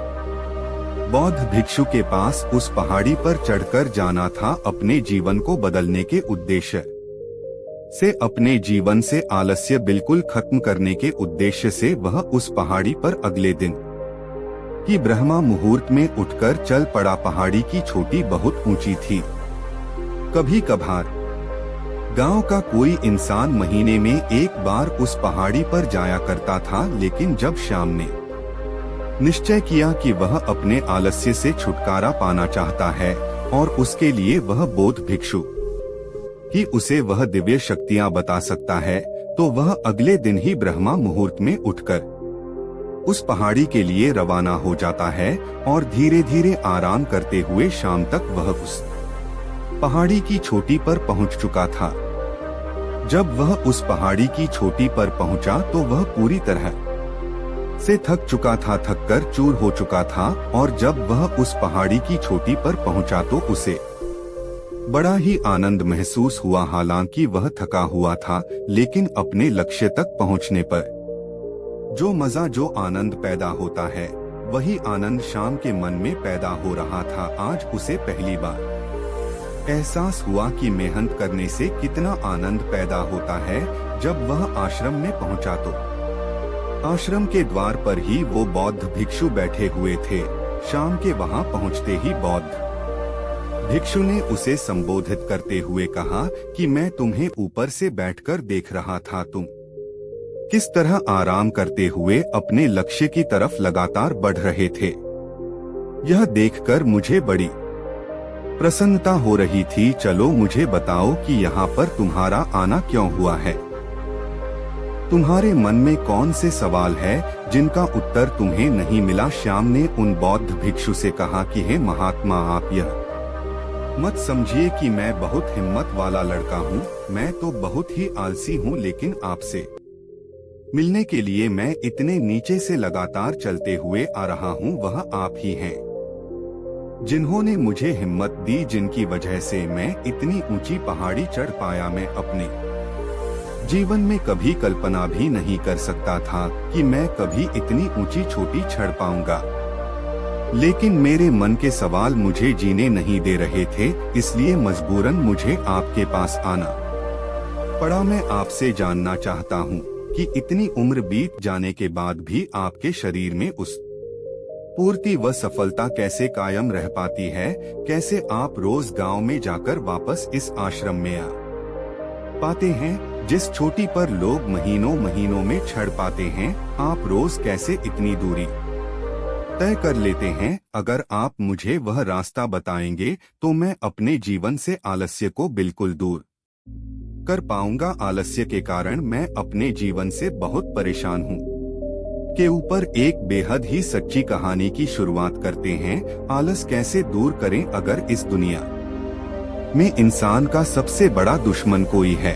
[SPEAKER 1] बौद्ध भिक्षु के पास उस पहाड़ी पर चढ़कर जाना था। अपने जीवन को बदलने के उद्देश्य से, अपने जीवन से आलस्य बिल्कुल खत्म करने के उद्देश्य से वह उस पहाड़ी पर अगले दिन की ब्रह्मा मुहूर्त में उठकर चल पड़ा। पहाड़ी की चोटी बहुत ऊंची थी। कभी कभार गांव का कोई इंसान महीने में एक बार उस पहाड़ी पर जाया करता था, लेकिन जब श्याम ने निश्चय किया कि वह अपने आलस्य से छुटकारा पाना चाहता है और उसके लिए वह बौद्ध भिक्षु कि उसे वह दिव्य शक्तियां बता सकता है, तो वह अगले दिन ही ब्रह्मा मुहूर्त में उठकर उस पहाड़ी के लिए रवाना हो जाता है, और धीरे धीरे आराम करते हुए शाम तक वह उस पहाड़ी की चोटी पर पहुंच चुका था। जब वह उस पहाड़ी की चोटी पर पहुंचा तो वह पूरी तरह से थक चुका था, थककर चूर हो चुका था। और जब वह उस पहाड़ी की चोटी पर पहुंचा तो उसे बड़ा ही आनंद महसूस हुआ। हालांकि वह थका हुआ था, लेकिन अपने लक्ष्य तक पहुंचने पर जो मजा, जो आनंद पैदा होता है, वही आनंद शाम के मन में पैदा हो रहा था। आज उसे पहली बार एहसास हुआ कि मेहनत करने से कितना आनंद पैदा होता है। जब वह आश्रम में पहुंचा तो आश्रम के द्वार पर ही वो बौद्ध भिक्षु बैठे हुए थे। शाम के वहां पहुंचते ही बौद्ध भिक्षु ने उसे संबोधित करते हुए कहा कि मैं तुम्हें ऊपर से बैठकर देख रहा था, तुम किस तरह आराम करते हुए अपने लक्ष्य की तरफ लगातार बढ़ रहे थे। यह देखकर मुझे बड़ी प्रसन्नता हो रही थी। चलो मुझे बताओ कि यहाँ पर तुम्हारा आना क्यों हुआ है। तुम्हारे मन में कौन से सवाल है जिनका उत्तर तुम्हें नहीं मिला। श्याम ने उन बौद्ध भिक्षु से कहा कि हे महात्मा, आप यह मत समझिए कि मैं बहुत हिम्मत वाला लड़का हूँ। मैं तो बहुत ही आलसी हूँ, लेकिन आपसे मिलने के लिए मैं इतने नीचे से लगातार चलते हुए आ रहा हूँ। वह आप ही हैं जिन्होंने मुझे हिम्मत दी, जिनकी वजह से मैं इतनी ऊंची पहाड़ी चढ़ पाया। मैं अपने जीवन में कभी कल्पना भी नहीं कर सकता था कि मैं कभी इतनी ऊंची चोटी चढ़ पाऊंगा, लेकिन मेरे मन के सवाल मुझे जीने नहीं दे रहे थे, इसलिए मजबूरन मुझे आपके पास आना पड़ा। मैं आपसे जानना चाहता हूँ कि इतनी उम्र बीत जाने के बाद भी आपके शरीर में उस पूर्ति व सफलता कैसे कायम रह पाती है। कैसे आप रोज गांव में जाकर वापस इस आश्रम में आ पाते हैं, जिस चोटी पर लोग महीनों महीनों में चढ़ पाते हैं। आप रोज कैसे इतनी दूरी तय कर लेते हैं। अगर आप मुझे वह रास्ता बताएंगे तो मैं अपने जीवन से आलस्य को बिल्कुल दूर कर पाऊंगा। आलस्य के कारण मैं अपने जीवन से बहुत परेशान हूँ। के ऊपर एक बेहद ही सच्ची कहानी की शुरुआत करते हैं। आलस कैसे दूर करें। अगर इस दुनिया में इंसान का सबसे बड़ा दुश्मन कोई है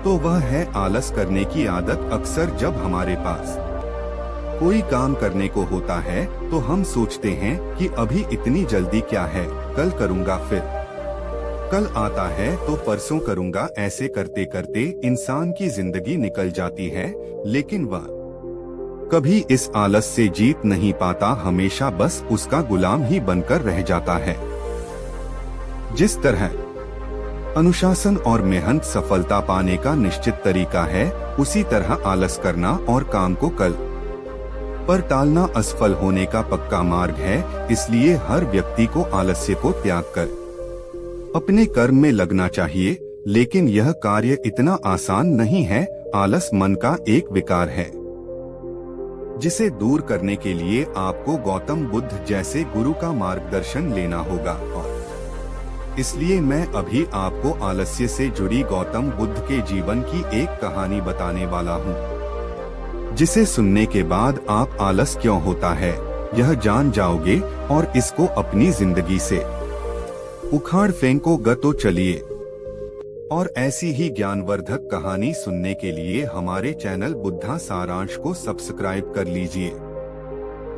[SPEAKER 1] तो वह है आलस करने की आदत। अक्सर जब हमारे पास कोई काम करने को होता है तो हम सोचते हैं कि अभी इतनी जल्दी क्या है, कल करूँगा, फिर कल आता है तो परसों करूँगा। ऐसे करते करते इंसान की जिंदगी निकल जाती है, लेकिन वह कभी इस आलस से जीत नहीं पाता, हमेशा बस उसका गुलाम ही बनकर रह जाता है। जिस तरह अनुशासन और मेहनत सफलता पाने का निश्चित तरीका है, उसी तरह आलस करना और काम को कल पर टालना असफल होने का पक्का मार्ग है। इसलिए हर व्यक्ति को आलस्य को त्याग कर अपने कर्म में लगना चाहिए, लेकिन यह कार्य इतना आसान नहीं है। आलस मन का एक विकार है जिसे दूर करने के लिए आपको गौतम बुद्ध जैसे गुरु का मार्गदर्शन लेना होगा। और इसलिए मैं अभी आपको आलस्य से जुड़ी गौतम बुद्ध के जीवन की एक कहानी बताने वाला हूँ, जिसे सुनने के बाद आप आलस क्यों होता है यह जान जाओगे और इसको अपनी जिंदगी से उखाड़ फेंकोगे। तो चलिए, और ऐसी ही ज्ञानवर्धक कहानी सुनने के लिए हमारे चैनल बुद्धा सारांश को सब्सक्राइब कर लीजिए।